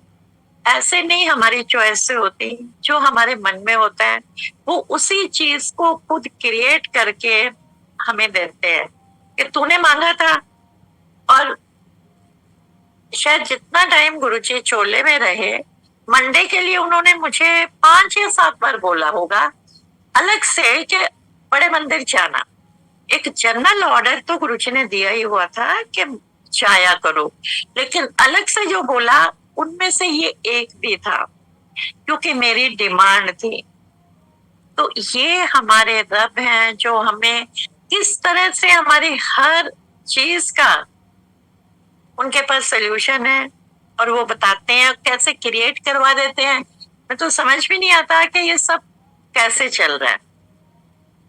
ऐसे नहीं हमारी चॉइस से होती, जो हमारे मन में होता है वो उसी चीज को खुद क्रिएट करके हमें देते हैं कि तूने मांगा था। और शायद जितना टाइम गुरुजी चोले में रहे, मंडे के लिए उन्होंने मुझे 5 या 7 बार बोला होगा अलग से कि बड़े मंदिर जाना। एक जनरल ऑर्डर तो गुरुजी ने दिया ही हुआ था कि जाया करो, लेकिन अलग से जो बोला उनमें से ये एक भी था, क्योंकि मेरी डिमांड थी। तो ये हमारे रब हैं जो हमें किस तरह से हमारी हर चीज का उनके पास सोल्यूशन है, और वो बताते हैं कैसे क्रिएट करवा देते हैं। मैं तो समझ भी नहीं आता कि ये सब कैसे चल रहा है।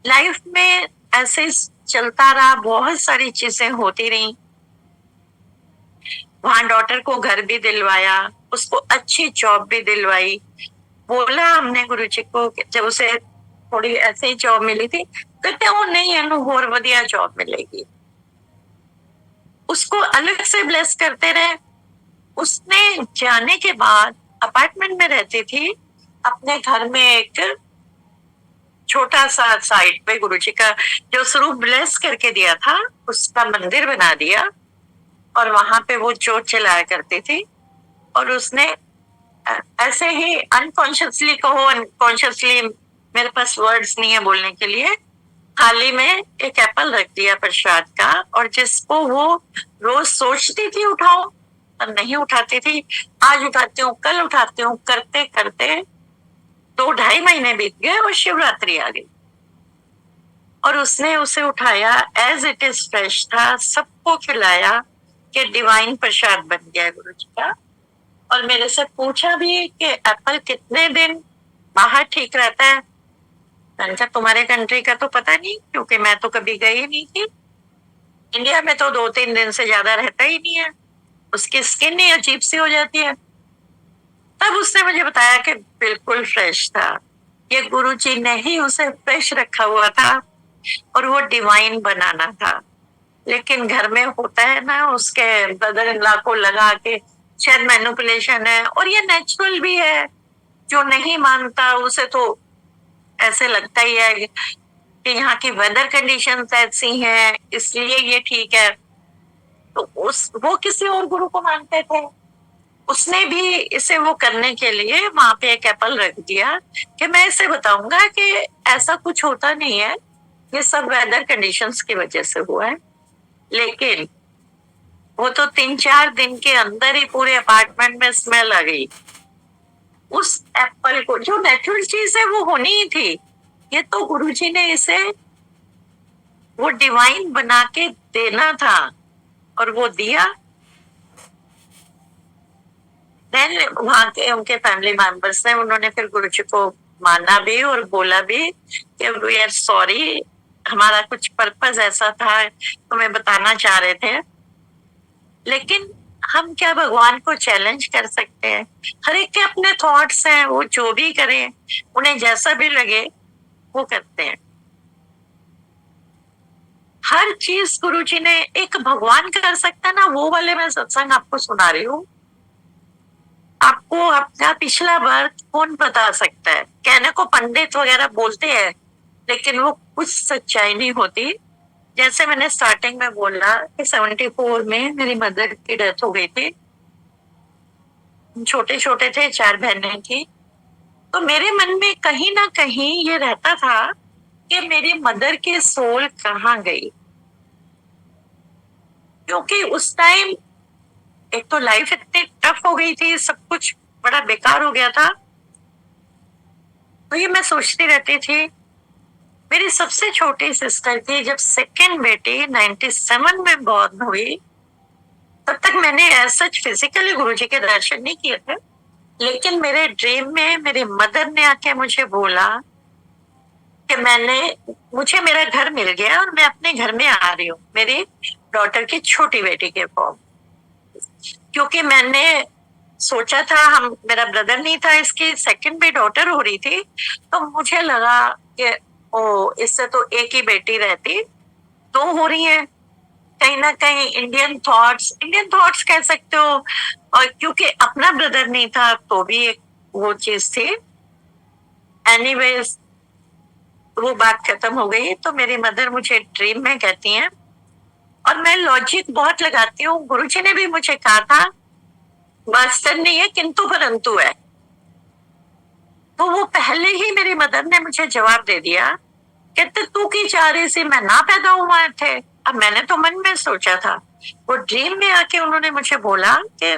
लाइफ में ऐसे चलता रहा, बहुत सारी चीजें होती रही। वहां डॉटर को घर भी दिलवाया, उसको अच्छी जॉब भी दिलवाई। बोला हमने गुरुजी को, जब उसे थोड़ी ऐसे ही जॉब मिली थी, कहते वो नहीं है, और बढ़िया जॉब मिलेगी। उसको अलग से ब्लेस करते रहे। उसने जाने के बाद अपार्टमेंट में रहती थी, अपने घर में एक छोटा सा साइड पे गुरुजी का जो स्वरूप ब्लेस करके दिया था उसका मंदिर बना दिया, और वहां पे वो जोत चलाया करती थी। और उसने ऐसे ही अनकॉन्शियसली कहो, अनकॉन्शियसली मेरे पास वर्ड्स नहीं है बोलने के लिए, थाली में एक एप्पल रख दिया प्रसाद का, और जिसको वो रोज सोचती थी उठाओ और नहीं उठाती थी। आज उठाती हूँ, कल उठाती हूँ, करते करते 2-2.5 महीने बीत गए और शिवरात्रि आ गई, और उसने उसे उठाया, एज इट इज फ्रेश था, सबको खिलाया कि डिवाइन प्रसाद बन गया गुरुजी का। और मेरे से पूछा भी कि एप्पल कितने दिन बाहर ठीक रहता है। मैंने कहा तुम्हारे कंट्री का तो पता नहीं, क्योंकि मैं तो कभी गई नहीं थी। इंडिया में तो 2-3 दिन से ज्यादा रहता ही नहीं है, उसकी स्किन ही अजीब सी हो जाती है। तब उसने मुझे बताया कि बिल्कुल फ्रेश था, ये गुरुजी ने ही उसे फ्रेश रखा हुआ था, और वो डिवाइन बनाना था। लेकिन घर में होता है ना, उसके ब्रदर इन लॉ को लगा के शायद मैनिपुलेशन है, और ये नेचुरल भी है। जो नहीं मानता उसे तो ऐसे लगता ही है कि यहाँ की वेदर कंडीशंस ऐसी हैं, इसलिए ये ठीक है। तो वो किसी और गुरु को मानते थे, उसने भी इसे वो करने के लिए वहां पे एक एप्पल रख दिया कि मैं इसे बताऊंगा कि ऐसा कुछ होता नहीं है, ये सब वेदर कंडीशंस की वजह से हुआ है। लेकिन वो तो 3-4 दिन के अंदर ही पूरे अपार्टमेंट में स्मेल आ गई। उस एप्पल को, जो नेचुरल चीज है वो होनी ही थी, ये तो गुरुजी ने इसे वो डिवाइन बना के देना था, और वो दिया। देन वहां के उनके फैमिली मेंबर्स ने, उन्होंने फिर गुरुजी को माना भी और बोला भी कि वी आर सॉरी, हमारा कुछ पर्पस ऐसा था, तुम्हें बताना चाह रहे थे। लेकिन हम क्या भगवान को चैलेंज कर सकते हैं? हर एक के अपने थॉट्स हैं, वो जो भी करें, उन्हें जैसा भी लगे वो करते हैं। हर चीज गुरुजी ने एक भगवान कर सकता है ना, वो वाले मैं सत्संग आपको सुना रही हूँ। आपको अपना पिछला बर्थ कौन बता सकता है? कहने को पंडित वगैरह बोलते हैं, लेकिन वो कुछ सच्चाई नहीं होती। जैसे मैंने स्टार्टिंग में बोला कि 74 में मेरी मदर की डेथ हो गई थी, छोटे छोटे थे, 4 बहनें थी। तो मेरे मन में कहीं ना कहीं ये रहता था कि मेरी मदर की सोल कहाँ गई। क्योंकि उस टाइम एक तो लाइफ इतनी टफ हो गई थी, सब कुछ बड़ा बेकार हो गया था। तो ये मैं सोचती रहती थी। मेरी सबसे छोटी सिस्टर थी, जब सेकेंड बेटी 97 में बॉर्न हुई, तब तक मैंने सच फिजिकली गुरुजी के दर्शन नहीं किए थे, लेकिन मेरे ड्रीम में मेरी मदर ने आके मुझे बोला कि मुझे मेरा घर मिल गया और मैं अपने घर में आ रही हूँ, मेरी डॉटर की छोटी बेटी के फॉर्म। क्योंकि मैंने सोचा था, मेरा ब्रदर नहीं था, इसकी सेकंड भी डॉटर हो रही थी, तो मुझे लगा कि इससे तो एक ही बेटी रहती, दो हो रही हैं। कहीं ना कहीं इंडियन थॉट्स कह सकते हो। और क्योंकि अपना ब्रदर नहीं था तो भी एक वो चीज थी। एनीवेज, वो बात खत्म हो गई। तो मेरी मदर मुझे ड्रीम में कहती हैं, और मैं लॉजिक बहुत लगाती हूँ। गुरुजी ने भी मुझे कहा था, मास्टर नहीं है किंतु परंतु है। तो वो पहले ही मेरी मदर ने मुझे जवाब दे दिया, कहते तू की चाह रही सी, मैं ना पैदा हुआ थे। अब मैंने तो मन में सोचा था, वो ड्रीम में आके उन्होंने मुझे बोला कि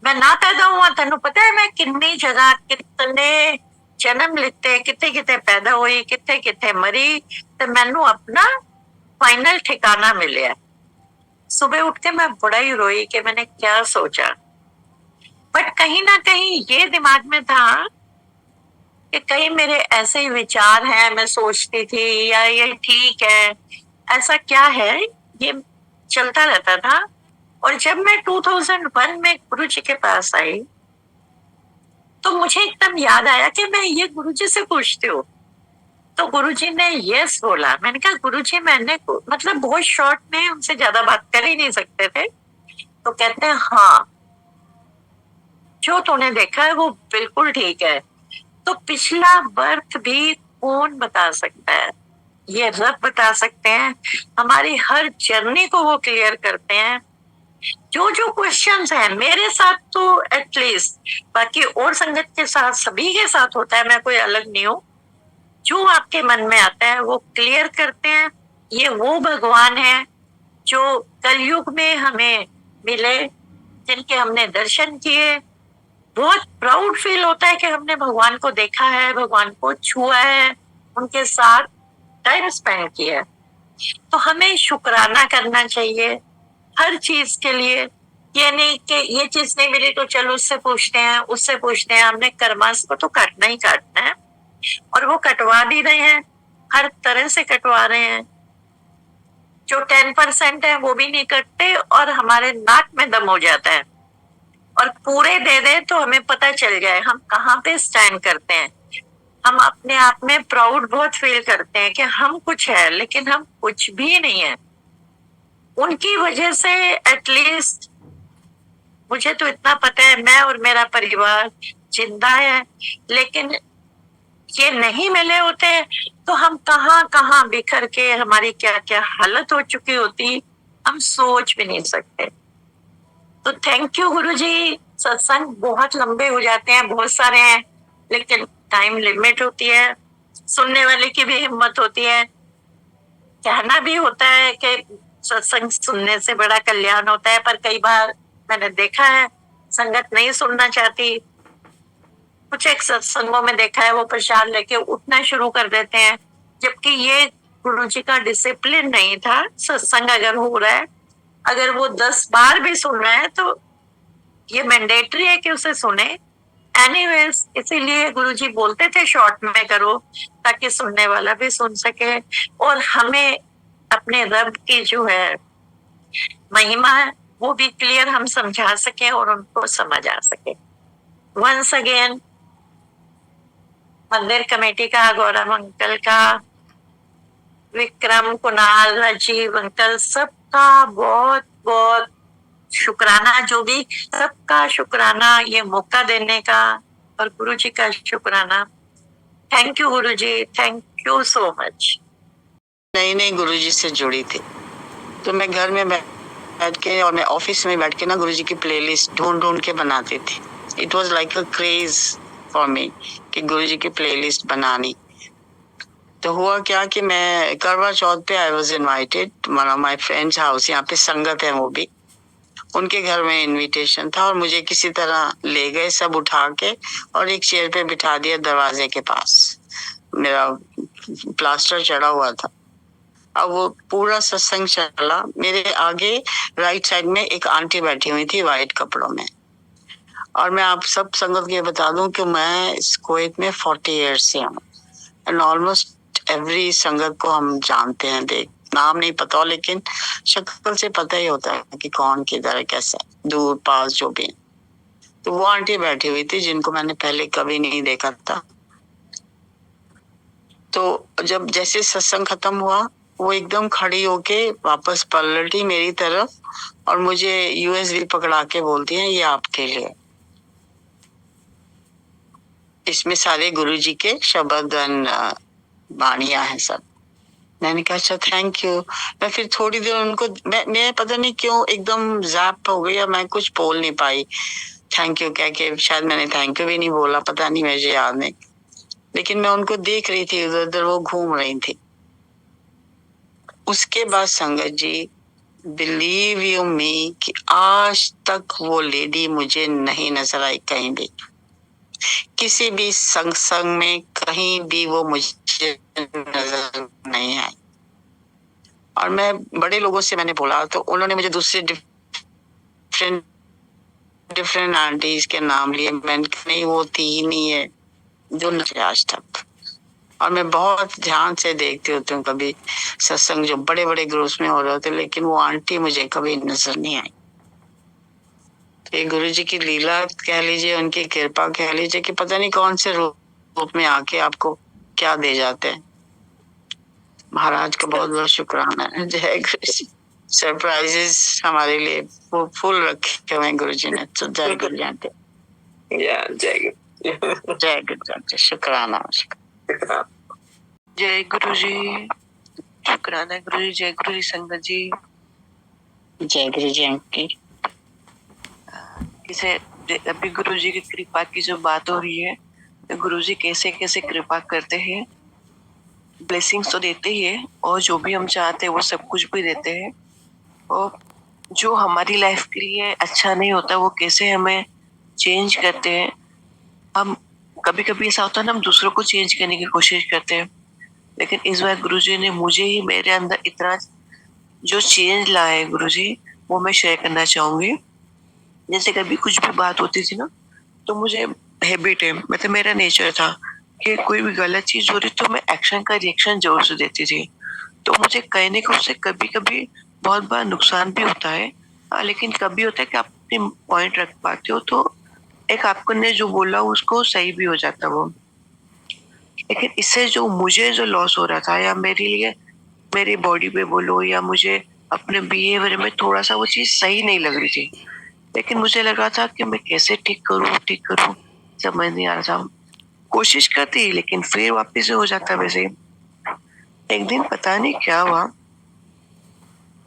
मैं ना पैदा हुआ, तेन पता है मैं कितनी जगह कितने जन्म लिते, कितने कितने पैदा हुई, कितने कितने मरी, तो मैनू अपना फाइनल ठिकाना मिले। सुबह उठ के मैं बड़ा ही रोई कि मैंने क्या सोचा। बट कहीं ना कहीं ये दिमाग में था कि कहीं मेरे ऐसे ही विचार हैं, मैं सोचती थी, या ये ठीक है, ऐसा क्या है, ये चलता रहता था। और जब मैं 2001 में गुरुजी के पास आई, तो मुझे एकदम याद आया कि मैं ये गुरुजी से पूछती हूँ। तो गुरुजी ने यस बोला। मैंने कहा गुरुजी, मैंने मतलब बहुत शॉर्ट में, उनसे ज्यादा बात कर ही नहीं सकते थे। तो कहते हैं हाँ, जो तूने देखा है वो बिल्कुल ठीक है। तो पिछला बर्थ भी कौन बता सकता है? ये रब बता सकते हैं। हमारी हर जर्नी को वो क्लियर करते हैं। जो जो क्वेश्चंस हैं मेरे साथ तो एटलीस्ट, बाकी और संगत के साथ, सभी के साथ होता है, मैं कोई अलग नहीं हूँ। जो आपके मन में आता है वो क्लियर करते हैं। ये वो भगवान है जो कलयुग में हमें मिले, जिनके हमने दर्शन किए। बहुत प्राउड फील होता है कि हमने भगवान को देखा है, भगवान को छुआ है, उनके साथ टाइम स्पेंड किया है। तो हमें शुक्राना करना चाहिए हर चीज के लिए। ये नहीं कि ये चीज नहीं मिली तो चलो उससे पूछते हैं, उससे पूछते हैं। हमने कर्मास को तो काटना ही काटना है, और वो कटवा भी रहे हैं, हर तरह से कटवा रहे हैं। जो 10% है वो भी नहीं कटते, और हमारे नाक में दम हो जाता है। और पूरे दे दे तो हमें पता चल जाए हम कहाँ पे स्टैंड करते हैं। हम अपने आप में प्राउड बहुत फील करते हैं कि हम कुछ है, लेकिन हम कुछ भी नहीं है। उनकी वजह से एटलीस्ट मुझे तो इतना पता है, मैं और मेरा परिवार जिंदा है। लेकिन ये नहीं मिले होते तो हम कहाँ कहाँ बिखर के, हमारी क्या क्या हालत हो चुकी होती, हम सोच भी नहीं सकते। तो थैंक यू गुरुजी। सत्संग बहुत लंबे हो जाते हैं, बहुत सारे हैं, लेकिन टाइम लिमिट होती है। सुनने वाले की भी हिम्मत होती है। कहना भी होता है कि सत्संग सुनने से बड़ा कल्याण होता है, पर कई बार मैंने देखा है संगत नहीं सुनना चाहती। कुछ एक सत्संगों में देखा है वो प्रसाद लेके उठना शुरू कर देते हैं, जबकि ये गुरुजी का डिसिप्लिन नहीं था। सत्संग अगर हो रहा है, अगर वो 10 बार भी सुन रहा है तो ये मैंडेटरी है कि उसे सुने। एनीवेज, इसीलिए गुरुजी बोलते थे शॉर्ट में करो, ताकि सुनने वाला भी सुन सके, और हमें अपने रब की जो है महिमा है वो भी क्लियर हम समझा सके और उनको समझ आ सके। वंस अगेन मंदिर कमेटी का, गौरव अंकल का, विक्रम, कुणाल, राजीव अंकल, सबका बहुत बहुत शुक्राना। जो भी, सबका शुक्राना ये मौका देने का, और गुरुजी का शुक्राना। Thank you Guruji, thank you so much. नई गुरुजी से जुड़ी थी, तो मैं घर में बैठ के और मैं ऑफिस में बैठ के ना गुरुजी की प्लेलिस्ट ढूंढ के बनाती थी। It was like a craze for me कि गुरुजी की प्लेलिस्ट बनानी। तो हुआ क्या कि मैं करवा चौथ पे I was invited one of my friends house, यहाँ पे संगत है वो भी, उनके घर में इनविटेशन था और मुझे किसी तरह ले गए सब उठा के और एक चेयर पे बिठा दिया दरवाजे के पास। मेरा प्लास्टर चढ़ा हुआ था। अब वो पूरा सत्संग चला, मेरे आगे राइट साइड में एक आंटी बैठी हुई थी वाइट कपड़ों में। और मैं आप सब संगत के बता दूं कि मैं इस कुवैत में 40 इयर्स से हूँ एंड ऑलमोस्ट एवरी संगत को हम जानते हैं, देख नाम नहीं पता लेकिन शक्ल से पता ही होता है कि कौन किधर है, कैसा है, दूर पास जो भी है। तो वो आंटी बैठी हुई थी जिनको मैंने पहले कभी नहीं देखा था। तो जब जैसे सत्संग खत्म हुआ वो एकदम खड़ी होके वापस पलटी मेरी तरफ और मुझे यूएसबी पकड़ा के बोलती है ये आपके लिए, इसमें सारे गुरुजी के शब्द बाणियां हैं सब। मैंने कहा अच्छा थैंक यू। मैं फिर थोड़ी देर उनको मैं पता नहीं क्यों एकदम जैप हो गई और मैं कुछ बोल नहीं पाई। थैंक यू कह के शायद मैंने थैंक यू भी नहीं बोला, पता नहीं, मुझे याद नहीं। लेकिन मैं उनको देख रही थी उधर उधर वो घूम रही थी। उसके बाद संगत जी बिलीव यू मी कि आज तक वो लेडी मुझे नहीं नजर आई कहीं भी, किसी भी संग में कहीं भी वो मुझे नजर नहीं आई। और मैं बड़े लोगों से मैंने बोला तो उन्होंने मुझे दूसरे डिफरेंट डिफरेंट आंटीज के नाम लिए। मैंने नहीं वो थी ही नहीं है जो नजर आज तक। और मैं बहुत ध्यान से देखती होती हूँ कभी सत्संग जो बड़े बड़े ग्रुप्स में हो रहे होते, लेकिन वो आंटी मुझे कभी नजर नहीं आई। तो ये गुरु जी की लीला कह लीजिए, उनकी कृपा कह लीजिए कि पता नहीं कौन से रूप में आके आपको क्या दे जाते हैं। महाराज का बहुत बहुत शुक्राना है। जय गुरु जी। सरप्राइजेस हमारे लिए वो फुल रखे हुए गुरु जी ने। तो जय गुरु जी, जय गुरु जी, शुक्राना। जय गुरु जी, शुक्राना गुरु जी, जय गुरु जी संगत जी। जय गुरु जी अंकी। किसे अभी गुरु जी की कृपा की जो बात हो रही है, तो गुरु जी कैसे कैसे कृपा करते हैं, ब्लेसिंग्स तो देते ही है और जो भी हम चाहते हैं वो सब कुछ भी देते हैं। और जो हमारी लाइफ के लिए अच्छा नहीं होता वो कैसे हमें चेंज करते हैं। हम कभी कभी ऐसा होता है ना, हम दूसरों को चेंज करने की कोशिश करते हैं, लेकिन इस बार गुरुजी ने मुझे ही मेरे अंदर इतना जो चेंज लाया है गुरुजी, वो मैं शेयर करना चाहूंगी। जैसे कभी कुछ भी बात होती थी ना, तो मुझे हैबिट है, मतलब मेरा नेचर था कि कोई भी गलत चीज हो रही तो मैं एक्शन का रिएक्शन जोर से देती थी। तो मुझे कहने को उससे कभी कभी बहुत बार नुकसान भी होता है, लेकिन कभी होता है कि आप अपनी पॉइंट रख पाते हो तो एक आपको ने जो बोला उसको सही भी हो जाता वो। लेकिन इससे जो मुझे जो लॉस हो रहा था, या मेरे लिए मेरी बॉडी पे बोलो या मुझे अपने बिहेवियर में थोड़ा सा वो चीज सही नहीं लग रही थी, लेकिन मुझे लगा था कि मैं कैसे ठीक करूं समझ नहीं आ रहा था। कोशिश करती लेकिन फिर वापस से हो जाता वैसे। एक दिन पता नहीं क्या हुआ,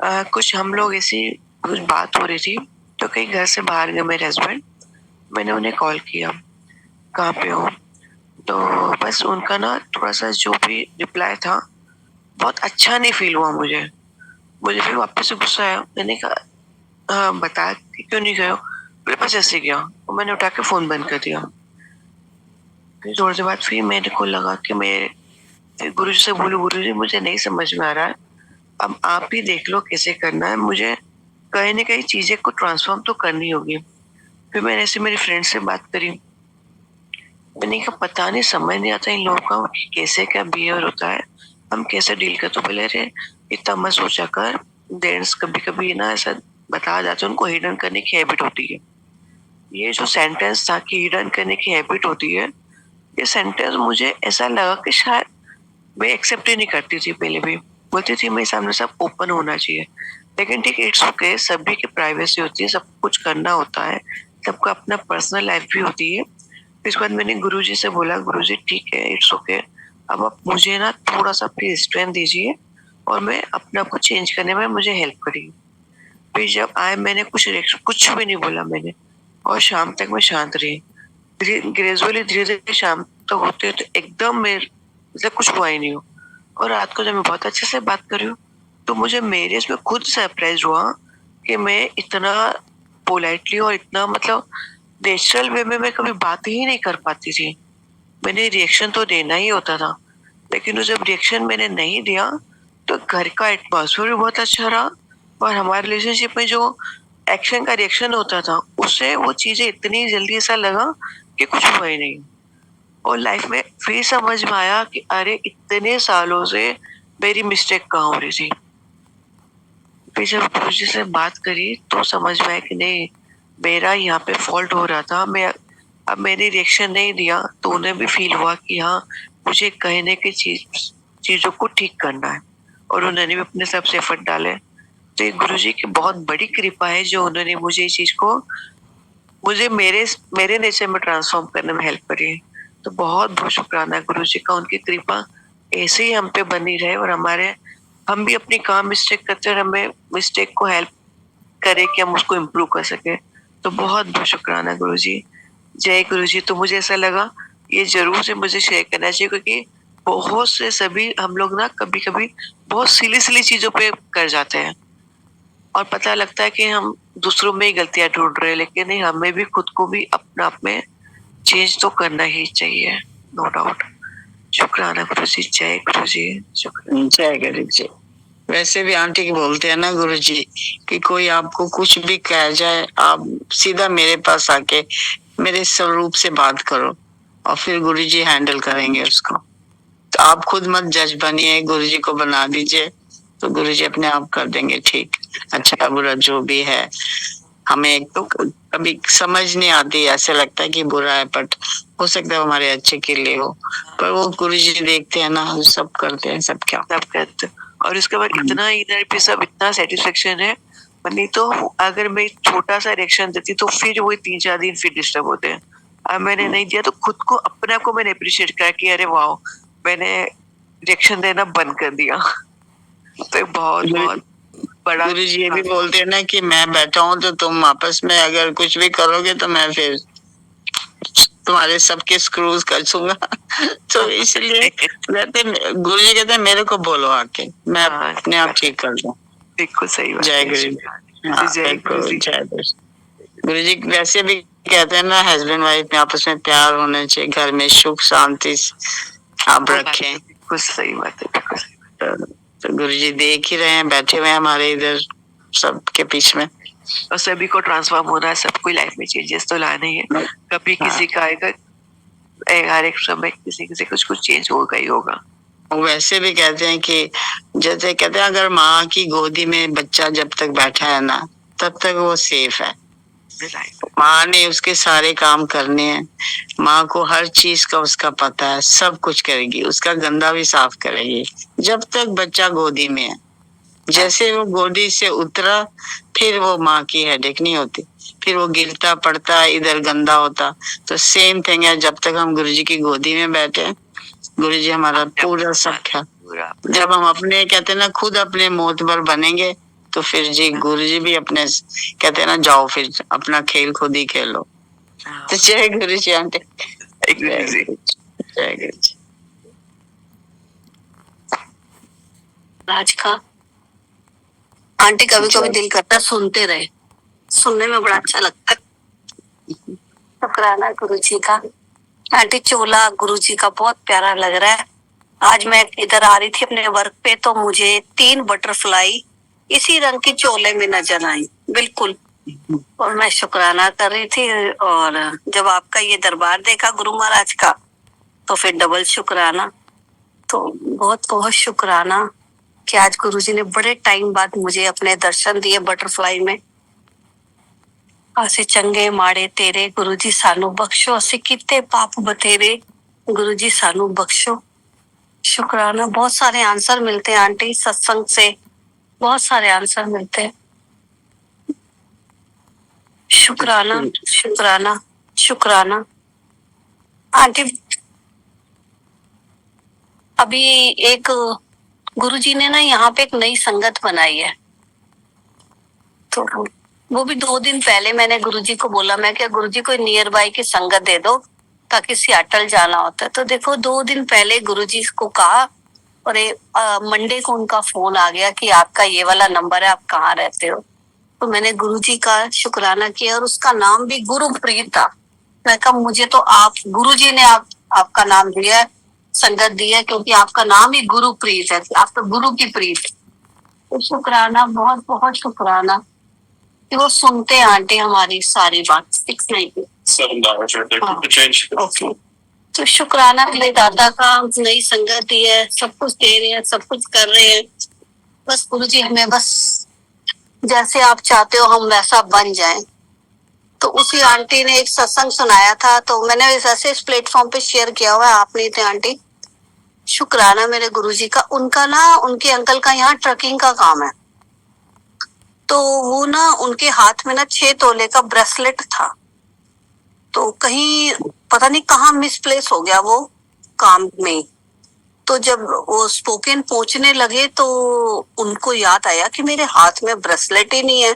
कुछ हम लोग ऐसी कुछ बात हो रही थी तो कहीं घर से बाहर गए मेरे हस्बैंड। मैंने उन्हें कॉल किया, कहाँ पे हो? तो बस उनका ना थोड़ा सा जो भी रिप्लाई था बहुत अच्छा नहीं फील हुआ मुझे फिर वापस से गुस्सा आया। मैंने कहा हाँ बता कि क्यों नहीं गए हो? मेरे पास ऐसे गया, तो मैंने उठा के फोन बंद कर दिया। फिर थोड़ी देर बाद फिर मेरे को लगा कि मैं गुरु जी से बोलूं, गुरु जी मुझे नहीं समझ में आ रहा है, अब आप ही देख लो कैसे करना है, मुझे कहीं ना कहीं चीजें को ट्रांसफॉर्म तो करनी होगी। फिर मैंने ऐसे मेरी फ्रेंड से बात करी, मैंने कहा पता नहीं समझ नहीं आता इन लोगों का कैसे क्या बिहेवियर होता है, हम कैसे डील करते। तो बोले रे इतना मत सोचा कर, जेंट्स कभी कभी ना ऐसा बता जाते, उनको हिडन करने की हैबिट होती है। ये जो सेंटेंस था कि हिडन करने की हैबिट होती है, ये सेंटेंस मुझे ऐसा लगा कि शायद मैं एक्सेप्ट ही नहीं करती थी। पहले भी बोलती थी मेरे सामने सब ओपन होना चाहिए, लेकिन ठीक है इट्स ओके, सभी की प्राइवेसी होती है, सब कुछ करना होता है, सबका अपना पर्सनल लाइफ भी होती है। फिर इसके बाद मैंने गुरुजी से बोला, गुरुजी ठीक है इट्स ओके, अब आप मुझे ना थोड़ा सा प्लीज स्ट्रेंथ दीजिए और मैं अपने आप को चेंज करने में मुझे हेल्प करिए। फिर जब आए मैंने कुछ भी नहीं बोला मैंने, और शाम तक मैं शांत रही। ग्रेजुअली धीरे धीरे शाम तक होते तो एकदम मेरे मतलब कुछ हुआ ही नहीं हो, और रात को जब मैं बहुत अच्छे से बात कर रही हूँ तो मुझे मेरे इसमें खुद सरप्राइज हुआ कि मैं इतना पोलाइटली और इतना मतलब नेचुरल वे में मैं कभी बात ही नहीं कर पाती थी। मैंने रिएक्शन तो देना ही होता था, लेकिन जब रिएक्शन मैंने नहीं दिया तो घर का एटमॉस्फेयर भी बहुत अच्छा रहा और हमारे रिलेशनशिप में जो एक्शन का रिएक्शन होता था उससे वो चीजें इतनी जल्दी ऐसा लगा कि कुछ हुआ ही नहीं। और लाइफ में फिर समझ में आया कि अरे इतने सालों से मेरी मिस्टेक कहाँ हो रही थी। फिर जब गुरुजी से बात करी तो समझ में आया कि नहीं, मेरा यहाँ पे फॉल्ट हो रहा था। अब मैंने रिएक्शन नहीं दिया तो उन्हें भी फील हुआ कि हाँ मुझे कहने की चीजों को ठीक करना है, और उन्होंने भी अपने सबसे एफर्ट डाले। तो ये गुरुजी की बहुत बड़ी कृपा है जो उन्होंने मुझे इस चीज को मुझे मेरे मेरे नेचर में ट्रांसफॉर्म करने में हेल्प करी है। तो बहुत बहुत शुक्राना गुरुजी का, उनकी कृपा ऐसे ही हम पे बनी रहे और हम भी अपनी काम मिस्टेक करते हैं और हमें मिस्टेक को हेल्प करे कि हम उसको इम्प्रूव कर सके। तो बहुत बहुत शुक्राना गुरुजी, जय गुरुजी। तो मुझे ऐसा लगा ये जरूर से मुझे शेयर करना चाहिए, क्योंकि बहुत से सभी हम लोग ना कभी कभी बहुत सिली चीजों पे कर जाते हैं और पता लगता है कि हम दूसरों में ही गलतियां ढूंढ रहे हैं, लेकिन नहीं, हमें भी खुद को भी अपने आप में चेंज तो करना ही चाहिए, नो डाउट। शुक्राना गुरुजी, जय गुरुजी, शुक्राना। जय गुरु जी। वैसे भी आंटी बोलते हैं ना गुरु जी कि कोई आपको कुछ भी कह जाए, आप सीधा मेरे पास आके मेरे स्वरूप से बात करो और फिर गुरु जी हैंडल करेंगे उसको। तो आप खुद मत जज बनिए, गुरु जी को बना दीजिए तो गुरु जी अपने आप कर देंगे ठीक। अच्छा बुरा जो भी है, हमें तो कभी समझ नहीं आती, ऐसे लगता है कि बुरा है, बट हो सकता है हमारे अच्छे के लिए हो। पर वो गुरु जी देखते हैं ना, सब करते हैं, सब क्या सब करते। और उसके बाद इतना इधर पे सब इतना सेटिस्फेक्शन है। नहीं तो अगर मैं छोटा सा रिएक्शन देती तो फिर वो 3-4 दिन फिर डिस्टर्ब होते हैं। अब मैंने नहीं दिया तो खुद को अपने आप को मैंने अप्रिशिएट किया कि अरे वाह, मैंने रिएक्शन देना बंद कर दिया। तो बहुत बहुत बड़ा। गुरु जी ये भी बोलते हैं ना कि मैं बैठा हूँ तो तुम आपस में अगर कुछ भी करोगे तो मैं फिर तुम्हारे सबके स्क्रूज कसूंगा। तो इसलिए कहते गुरु जी कहते हैं मेरे को बोलो आके, मैं अपने आप ठीक कर दूं। बिल्कुल सही बात। जय गुरु जी। जय गुरु जी। जय गुरु जी। वैसे भी कहते हैं ना, हस्बैंड वाइफ में आपस में प्यार होना चाहिए, घर में सुख शांति आप रखें। बिल्कुल सही बात है, बिल्कुल सही बात है। तो गुरु जी देख ही रहे हैं, बैठे हुए हैं हमारे इधर सबके बीच में, और सभी को ट्रांसफॉर्म होना है, सबको लाइफ में चेंजेस तो लाने ही है। कभी किसी का आएगा, हर एक समय किसी किसी कुछ कुछ चेंज होगा ही होगा। वैसे भी कहते हैं कि जैसे कहते हैं अगर माँ की गोदी में बच्चा जब तक बैठा है ना तब तक वो सेफ है। माँ ने उसके सारे काम करने हैं, माँ को हर चीज का उसका पता है, सब कुछ करेगी, उसका गंदा भी साफ करेगी जब तक बच्चा गोदी में है। जैसे वो गोदी से उतरा फिर वो माँ की हेडेक नहीं होती, फिर वो गिरता पड़ता इधर गंदा होता। तो सेम थिंग है, जब तक हम गुरुजी की गोदी में बैठे गुरुजी हमारा पूरा सब ख्याल। जब हम अपने कहते हैं ना खुद अपने मोतबर बनेंगे तो फिर जी गुरुजी भी अपने कहते हैं ना जाओ फिर अपना खेल खुद ही खेलो। तो जय गुरुजी आंटी। जय गुरुजी। आज का आंटी कभी कभी दिल करता सुनते रहे, सुनने में बड़ा अच्छा लगता है। शुक्राना गुरुजी का। आंटी चोला गुरुजी का बहुत प्यारा लग रहा है। आज मैं इधर आ रही थी अपने वर्क पे तो मुझे 3 बटरफ्लाई इसी रंग की चोले में नजर आई, बिल्कुल। और मैं शुक्राना कर रही थी, और जब आपका ये दरबार देखा गुरु महाराज का तो फिर डबल शुक्राना। तो बहुत बहुत शुक्राना कि आज गुरुजी ने बड़े टाइम बाद मुझे अपने दर्शन दिए बटरफ्लाई में। असे चंगे माड़े तेरे गुरुजी सानू बख्शो, असे कितने पाप बतेरे गुरुजी सानू बख्शो। शुक्राना। बहुत सारे आंसर मिलते हैं आंटी सत्संग से, बहुत सारे आंसर मिलते हैं। शुक्राना शुक्राना शुक्राना। आंटी अभी एक गुरुजी ने ना यहाँ पे एक नई संगत बनाई है, तो वो भी 2 दिन पहले मैंने गुरुजी को बोला, मैं क्या गुरुजी कोई नियर बाय की संगत दे दो ताकि सियाटल जाना होता है। तो देखो 2 दिन पहले गुरुजी को कहा और मंडे को उनका फोन आ गया कि आपका ये वाला नंबर है, आप कहाँ रहते हो। तो मैंने गुरुजी का शुक्राना किया और उसका नाम भी गुरुप्रीत था। मैं कहा मुझे तो आप गुरुजी ने आपका नाम दिया है, संगत दी है, क्योंकि आपका नाम ही गुरुप्रीत है, आप तो गुरु की प्रीत। तो शुक्राना, बहुत बहुत शुक्राना कि वो सुनते हैं आंटी हमारी सारी बात। 6 ओके। तो शुक्राना मेरे दादा का, नई संगत दी है, सब कुछ दे रहे हैं, सब कुछ कर रहे हैं। बस गुरुजी हमें बस जैसे आप चाहते हो हम वैसा बन जाएं। तो उसी आंटी ने एक सत्संग सुनाया था, तो मैंने ऐसे इस प्लेटफॉर्म पे शेयर किया हुआ है, आप नहीं थे आंटी। शुक्राना मेरे गुरुजी का। उनका ना, उनके अंकल का यहाँ ट्रकिंग का काम है, तो वो ना उनके हाथ में ना 6 तोले का ब्रेसलेट था, तो कहीं पता नहीं कहाँ मिसप्लेस हो गया वो काम में। तो जब वो स्पोकन पहुंचने लगे तो उनको याद आया कि मेरे हाथ में ब्रेसलेट ही नहीं है।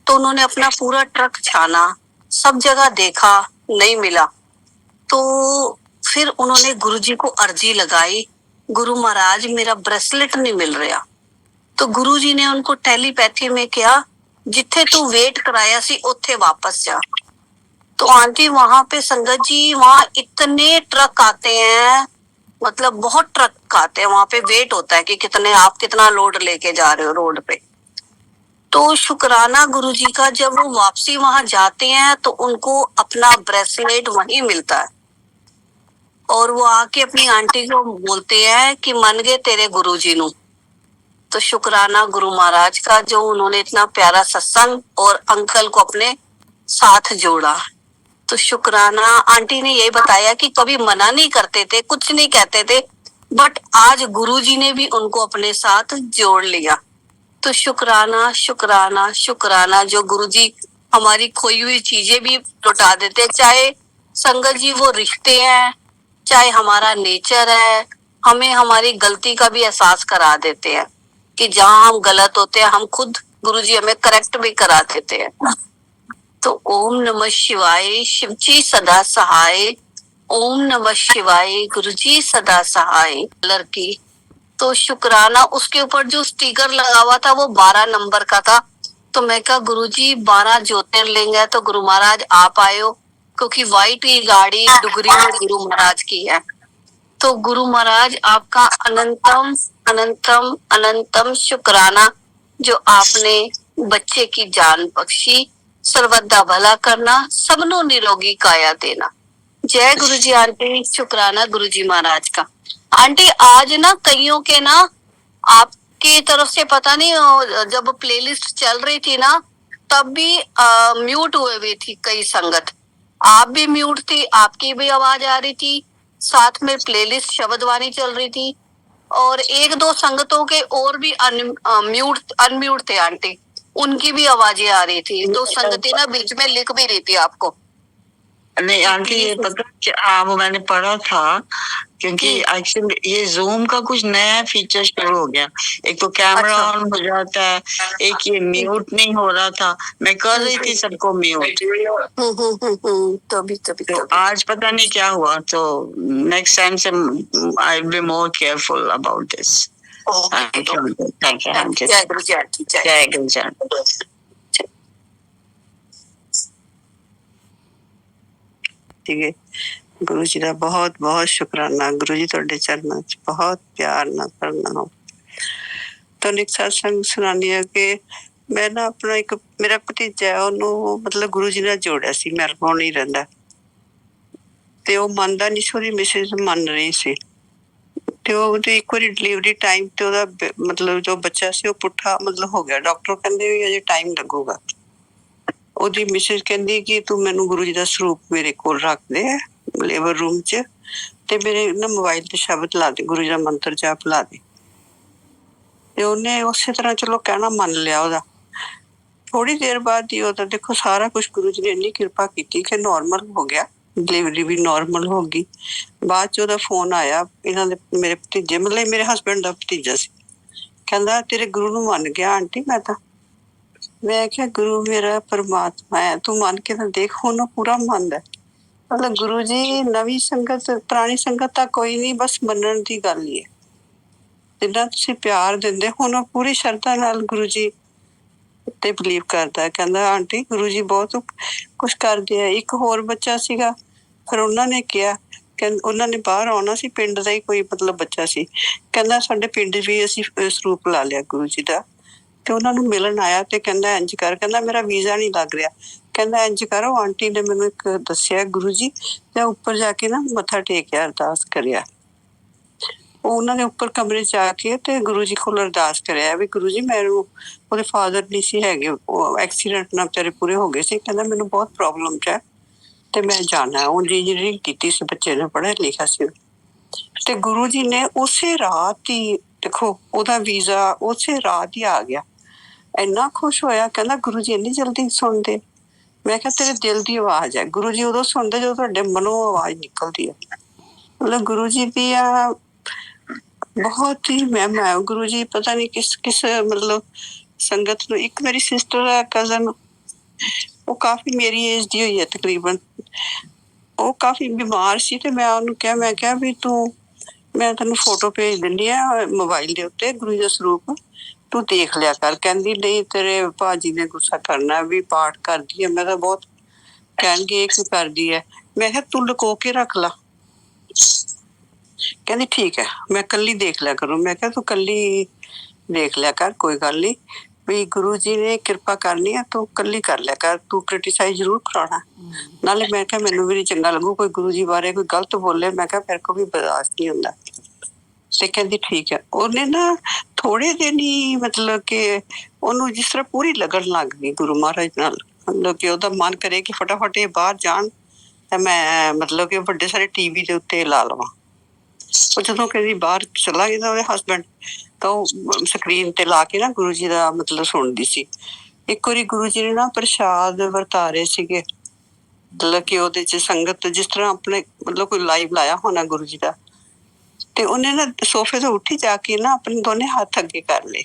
तो उन्होंने अपना पूरा ट्रक छाना, सब जगह देखा, नहीं मिला। तो फिर उन्होंने गुरुजी को अर्जी लगाई, गुरु महाराज मेरा ब्रेसलेट नहीं मिल रहा। तो गुरुजी ने उनको टेलीपैथी में किया, जिथे तू वेट कराया सी उथे वापस जा। तो आंटी वहां पे संगत जी, वहां इतने ट्रक आते हैं, मतलब बहुत ट्रक आते हैं, वहां पे वेट होता है कि कितने आप कितना लोड लेके जा रहे हो रोड पे। तो शुक्राना गुरुजी का, जब वो वापसी वहां जाते हैं तो उनको अपना ब्रेसलेट वहीं मिलता है, और वो आके अपनी आंटी को बोलते हैं कि मन गए तेरे गुरुजी नू। तो शुक्राना गुरु महाराज का, जो उन्होंने इतना प्यारा सत्संग और अंकल को अपने साथ जोड़ा। तो शुक्राना। आंटी ने यही बताया कि कभी मना नहीं करते थे, कुछ नहीं कहते थे, बट आज गुरुजी ने भी उनको अपने साथ जोड़ लिया। तो शुक्राना शुक्राना शुक्राना, जो गुरुजी हमारी खोई हुई चीजें भी लौटा देते, चाहे संगत जी वो रिश्ते हैं, चाहे हमारा नेचर है, हमें हमारी गलती का भी एहसास करा देते हैं कि जहाँ हम गलत होते हैं हम खुद, गुरुजी हमें करेक्ट भी करा देते हैं। तो ओम नमः शिवाय, शिवजी सदा सहाय। ओम नमः शिवाय, गुरुजी सदा सहाय। लड़की तो शुक्राना, उसके ऊपर जो स्टिकर लगा हुआ था वो 12 नंबर का था। तो मैं कहा गुरुजी 12 ज्योतिर्लिंग है, तो गुरु महाराज आप आए हो, क्योंकि व्हाइट की गाड़ी डुगरी में गुरु महाराज की है। तो गुरु महाराज आपका अनंतम अनंतम अनंतम शुक्राना, जो आपने बच्चे की जान बख्शी, सर्वदा भला करना, सबनो निरोगी काया देना। जय गुरु जी आंटी, शुक्राना गुरु जी महाराज का। आंटी आज ना कईयों के ना आपकी तरफ से पता नहीं, जब प्लेलिस्ट चल रही थी ना तब भी म्यूट हुए हुई थी कई संगत, आप भी म्यूट थी, आपकी भी आवाज आ रही थी, साथ में प्लेलिस्ट शब्दवाणी चल रही थी, और 1-2 संगतों के और भी अनम्यूट थे आंटी, उनकी भी आवाजें आ रही थी। तो संगतें ना बीच में लिख भी रही थी आपको। नहीं आंटी, ये पता हाँ वो मैंने पढ़ा था, क्योंकि एक्चुअली ये जूम का कुछ नया फीचर शुरू हो गया। एक तो कैमरा ऑन हो जाता है, एक ये म्यूट नहीं हो रहा था, मैं कर रही थी सबको म्यूट। तो आज पता नहीं क्या हुआ, तो नेक्स्ट टाइम से I will be more careful about this. Thank you. जय गुरु जी, जय गुरु जी। ठीक है, गुरु जी का बहुत बहुत शुक्राना। गुरु जी तुहाडे चरणों च बहुत प्यार ना प्रणाम। तो एक सत्संग सुनानी है कि मैं ना अपना एक मेरा भतीजा है, ਉਹਨੂੰ मतलब गुरु जी ने जोड़िया सी, मैलबोर्न ही रहंदा ते ਉਹ ਮੰਨਦਾ ਨਹੀਂ ਸੀ, ਉਹਦੀ ਮਿਸਿਸ ਮੰਨ ਰਹੀ ਸੀ ਤੇ ਉਹਦੀ ਇੱਕ ਵਾਰੀ ਡਿਲੀਵਰੀ ਟਾਈਮ ਤੇ ਉਹਦਾ ਮਤਲਬ ਜੋ ਬੱਚਾ ਸੀ ਉਹ ਪੁੱਠਾ ਮਤਲਬ ਹੋ ਗਿਆ। ਡਾਕਟਰ ਕਹਿੰਦੇ ਵੀ ਅਜੇ ਟਾਈਮ ਲੱਗੂਗਾ। ਉਹਦੀ ਮਿਸਿਸ ਕਹਿੰਦੀ ਕਿ ਤੂੰ ਮੈਨੂੰ ਗੁਰੂ ਜੀ ਦਾ ਸਰੂਪ ਮੇਰੇ ਕੋਲ ਰੱਖ ਦੇ ਲੇਬਰ ਰੂਮ 'ਚ, ਤੇ ਮੇਰੇ ਨਾ ਮੋਬਾਈਲ ਤੇ ਸ਼ਬਦ ਲਾ ਦੇ, ਗੁਰੂ ਜੀ ਦਾ ਮੰਤਰ ਜਾਪ ਲਾ ਦੇ। ਤੇ ਉਹਨੇ ਉਸੇ ਤਰ੍ਹਾਂ ਚਲੋ ਕਹਿਣਾ ਮੰਨ ਲਿਆ ਉਹਦਾ। ਥੋੜੀ ਦੇਰ ਬਾਅਦ ਹੀ ਉਹਦਾ ਦੇਖੋ ਸਾਰਾ ਕੁਝ ਗੁਰੂ ਜੀ ਨੇ ਇੰਨੀ ਕਿਰਪਾ ਕੀਤੀ ਕਿ ਨੋਰਮਲ ਹੋ ਗਿਆ, डिलीवरी भी नॉर्मल होगी। बाद च ਉਹਦਾ फोन आया, ਇਹਨਾਂ ਦੇ ਮੇਰੇ ਭਤੀਜੇ ਮਤਲਬ ਮੇਰੇ ਹਸਬੈਂਡ ਦਾ ਭਤੀਜਾ ਸੀ, ਕਹਿੰਦਾ ਤੇਰੇ ਗੁਰੂ ਨੂੰ ਮੰਨ ਗਿਆ ਆਂਟੀ ਮੈਂ ਤਾਂ। ਮੈਂ ਕਿਹਾ ਗੁਰੂ ਮੇਰਾ ਪਰਮਾਤਮਾ ਹੈ, ਤੂੰ ਮੰਨ ਕੇ ਤਾਂ ਦੇਖ, ਉਹਨੂੰ ਪੂਰਾ ਮੰਨਦਾ। ਮਤਲਬ ਗੁਰੂ ਜੀ ਨਵੀਂ ਸੰਗਤ ਪੁਰਾਣੀ ਸੰਗਤ ਤਾਂ ਕੋਈ ਨਹੀਂ, ਬਸ ਮੰਨਣ ਦੀ ਗੱਲ ਹੀ ਹੈ। ਜਿੰਨਾ ਤੁਸੀਂ ਪਿਆਰ ਦਿੰਦੇ ਹੁਣ ਉਹ ਪੂਰੀ ਸ਼ਰਧਾ ਨਾਲ ਗੁਰੂ ਜੀ ਤੇ ਬਲੀਵ ਕਰਦਾ। ਕਹਿੰਦਾ ਆਂਟੀ ਗੁਰੂ ਜੀ ਬਹੁਤ ਕੁਛ ਕਰਦੇ ਆ। ਇੱਕ ਹੋਰ ਬੱਚਾ ਸੀਗਾ, ਫਿਰ ਉਹਨਾਂ ਨੇ ਕਿਹਾ ਉਹਨਾਂ ਨੇ ਬਾਹਰ ਆਉਣਾ ਸੀ, ਪਿੰਡ ਦਾ ਹੀ ਕੋਈ ਮਤਲਬ ਬੱਚਾ ਸੀ, ਕਹਿੰਦਾ ਸਾਡੇ ਪਿੰਡ ਵੀ ਅਸੀਂ ਸਰੂਪ ਲਾ ਲਿਆ ਗੁਰੂ ਜੀ ਦਾ। ਤੇ ਉਹਨਾਂ ਨੂੰ ਮਿਲਣ ਆਇਆ ਤੇ ਕਹਿੰਦਾ ਇੰਝ ਕਰ, ਕਹਿੰਦਾ ਮੇਰਾ ਵੀਜ਼ਾ ਨਹੀਂ ਲੱਗ ਰਿਹਾ, ਕਹਿੰਦਾ ਇੰਝ ਕਰੋ ਆਂਟੀ ਨੇ ਮੈਨੂੰ ਇੱਕ ਦੱਸਿਆ ਗੁਰੂ ਜੀ, ਤੇ ਉੱਪਰ ਜਾ ਕੇ ਨਾ ਮੱਥਾ ਟੇਕਿਆ, ਅਰਦਾਸ ਕਰਿਆ। ਉਹ ਉਹਨਾਂ ਨੇ ਉੱਪਰ ਕਮਰੇ 'ਚ ਆ ਕੇ ਤੇ ਗੁਰੂ ਜੀ ਕੋਲ ਅਰਦਾਸ ਕਰਿਆ ਵੀ ਗੁਰੂ ਜੀ ਮੈਨੂੰ, ਉਹਦੇ ਫਾਦਰ ਨਹੀਂ ਸੀ ਹੈਗੇ, ਉਹ ਐਕਸੀਡੈਂਟ ਨਾਲ ਵਿਚਾਰੇ ਪੂਰੇ ਹੋ ਗਏ ਸੀ, ਕਹਿੰਦਾ ਮੈਨੂੰ ਬਹੁਤ ਪ੍ਰੋਬਲਮ 'ਚ ਹੈ ਤੇ ਮੈਂ ਜਾਣਾ। ਉਹ ਇੰਜੀਨੀਅਰਿੰਗ ਕੀਤੀ ਸੀ, ਬੱਚੇ ਨੇ ਪੜ੍ਹਿਆ ਲਿਖਿਆ ਸੀ। ਤੇ ਗੁਰੂ ਜੀ ਨੇ ਉਸੇ ਰਾਤ ਹੀ, ਦੇਖੋ ਉਹਦਾ ਵੀਜ਼ਾ ਉਸੇ ਰਾਤ ਹੀ ਆ ਗਿਆ। ਇੰਨਾ ਖੁਸ਼ ਹੋਇਆ, ਕਹਿੰਦਾ ਗੁਰੂ ਜੀ ਇੰਨੀ ਜਲਦੀ ਸੁਣਦੇ। ਮੈਂ ਕਿਹਾ ਤੇਰੇ ਦਿਲ ਦੀ ਆਵਾਜ਼ ਹੈ, ਗੁਰੂ ਜੀ ਉਦੋਂ ਸੁਣਦੇ ਜਦੋਂ ਤੁਹਾਡੇ ਮਨੋਂ ਆਵਾਜ਼ ਨਿਕਲਦੀ ਹੈ। ਮਤਲਬ ਗੁਰੂ ਜੀ ਦੀ ਆ ਬਹੁਤ ਹੀ ਮਹਿਮਾ ਹੈ। ਗੁਰੂ ਜੀ ਪਤਾ ਨਹੀਂ ਕਿਸ ਮਤਲਬ ਸੰਗਤ ਨੂੰ। ਇੱਕ ਮੇਰੀ ਸਿਸਟਰ ਹੈ, ਕਜ਼ਨ, ਉਹ ਕਾਫੀ ਮੇਰੀ ਏਜ ਦੀ ਹੋਈ ਹੈ ਤਕਰੀਬਨ, ਉਹ ਕਾਫੀ ਬਿਮਾਰ ਸੀ ਤੇ ਮੈਂ ਉਹਨੂੰ ਕਿਹਾ, ਮੈਂ ਕਿਹਾ ਵੀ ਮੈਂ ਤੈਨੂੰ ਫੋਟੋ ਭੇਜ ਦਿੰਦੀ ਆ ਮੋਬਾਈਲ ਦੇ ਉੱਤੇ ਗੁਰੂ ਜੀ ਦਾ ਸਰੂਪ, ਤੂੰ ਦੇਖ ਲਿਆ ਕਰ। ਕਹਿੰਦੀ ਨਹੀਂ ਤੇਰੇ ਭਾਜੀ ਨੇ ਗੁੱਸਾ ਕਰਨਾ ਵੀ ਪਾਠ ਕਰਦੀ ਹੈ। ਮੈਂ ਤਾਂ ਬਹੁਤ ਕਹਿਣਗੇ ਇਹ ਕੀ ਕਰਦੀ ਹੈ। ਮੈਂ ਕਿਹਾ ਤੂੰ ਲੁਕੋ ਕੇ ਰੱਖ ਲਾ। ਕਹਿੰਦੀ ਠੀਕ ਹੈ ਮੈਂ ਕੱਲੀ ਦੇਖ ਲਿਆ ਕਰੂੰ। ਮੈਂ ਕਿਹਾ ਤੂੰ ਕੱਲੀ ਦੇਖ ਲਿਆ ਕਰ, ਕੋਈ ਗੱਲ ਨਹੀਂ, ਵੀ ਗੁਰੂ ਜੀ ਨੇ ਕਿਰਪਾ ਕਰਨੀ ਆ, ਤੂੰ ਕੱਲੀ ਕਰ ਲਿਆ ਕਰ, ਤੂੰ ਕ੍ਰਿਟੀਸਾਈਜ਼ ਜ਼ਰੂਰ ਕਰਾਉਣਾ। ਨਾਲੇ ਮੈਂ ਕਿਹਾ ਮੈਨੂੰ ਵੀ ਨਹੀਂ ਚੰਗਾ ਲੱਗੂ ਕੋਈ ਗੁਰੂ ਜੀ ਬਾਰੇ ਕੋਈ ਗਲਤ ਬੋਲੇ, ਮੈਂ ਕਿਹਾ ਮੇਰੇ ਕੋਲ ਵੀ ਬਰਦਾਸ਼ਤ ਨਹੀਂ ਹੁੰਦਾ। ਤੇ ਕਹਿੰਦੀ ਠੀਕ ਹੈ। ਉਹਨੇ ਨਾ ਥੋੜੇ ਦਿਨ ਹੀ ਮਤਲਬ ਕਿ ਉਹਨੂੰ ਜਿਸ ਤਰ੍ਹਾਂ ਪੂਰੀ ਲੱਗਣ ਲੱਗ ਗਈ ਗੁਰੂ ਮਹਾਰਾਜ ਨਾਲ, ਮਤਲਬ ਕਿ ਉਹਦਾ ਮਨ ਕਰੇ ਕਿ ਫਟਾਫਟ ਇਹ ਬਾਹਰ ਜਾਣ ਤੇ ਮੈਂ ਮਤਲਬ ਕਿ ਵੱਡੇ ਸਾਰੇ ਟੀਵੀ ਦੇ ਉੱਤੇ ਲਾ ਲਵਾਂ। ਉਹ ਜਦੋਂ ਕਹਿੰਦੀ ਬਾਹਰ ਚਲਾ ਗਿਆ ਉਹਦੇ ਹਸਬੈਂਡ, ਤਾਂ ਉਹ ਸਕਰੀਨ ਤੇ ਲਾ ਕੇ ਨਾ ਗੁਰੂ ਜੀ ਦਾ ਮਤਲਬ ਸੁਣਦੀ ਸੀ। ਇੱਕ ਵਾਰੀ ਗੁਰੂ ਜੀ ਨੇ ਨਾ ਪ੍ਰਸ਼ਾਦ ਵਰਤਾ ਰਹੇ ਸੀਗੇ, ਮਤਲਬ ਕਿ ਉਹਦੇ 'ਚ ਸੰਗਤ ਜਿਸ ਤਰ੍ਹਾਂ ਆਪਣੇ ਮਤਲਬ ਕੋਈ ਲਾਈਵ ਲਾਇਆ ਹੋਣਾ ਗੁਰੂ ਜੀ ਦਾ, ਤੇ ਉਹਨੇ ਨਾ ਸੋਫੇ ਤੋਂ ਉੱਠੀ ਜਾ ਕੇ ਨਾ ਆਪਣੇ ਦੋਨੇ ਹੱਥ ਅੱਗੇ ਕਰ ਲਏ।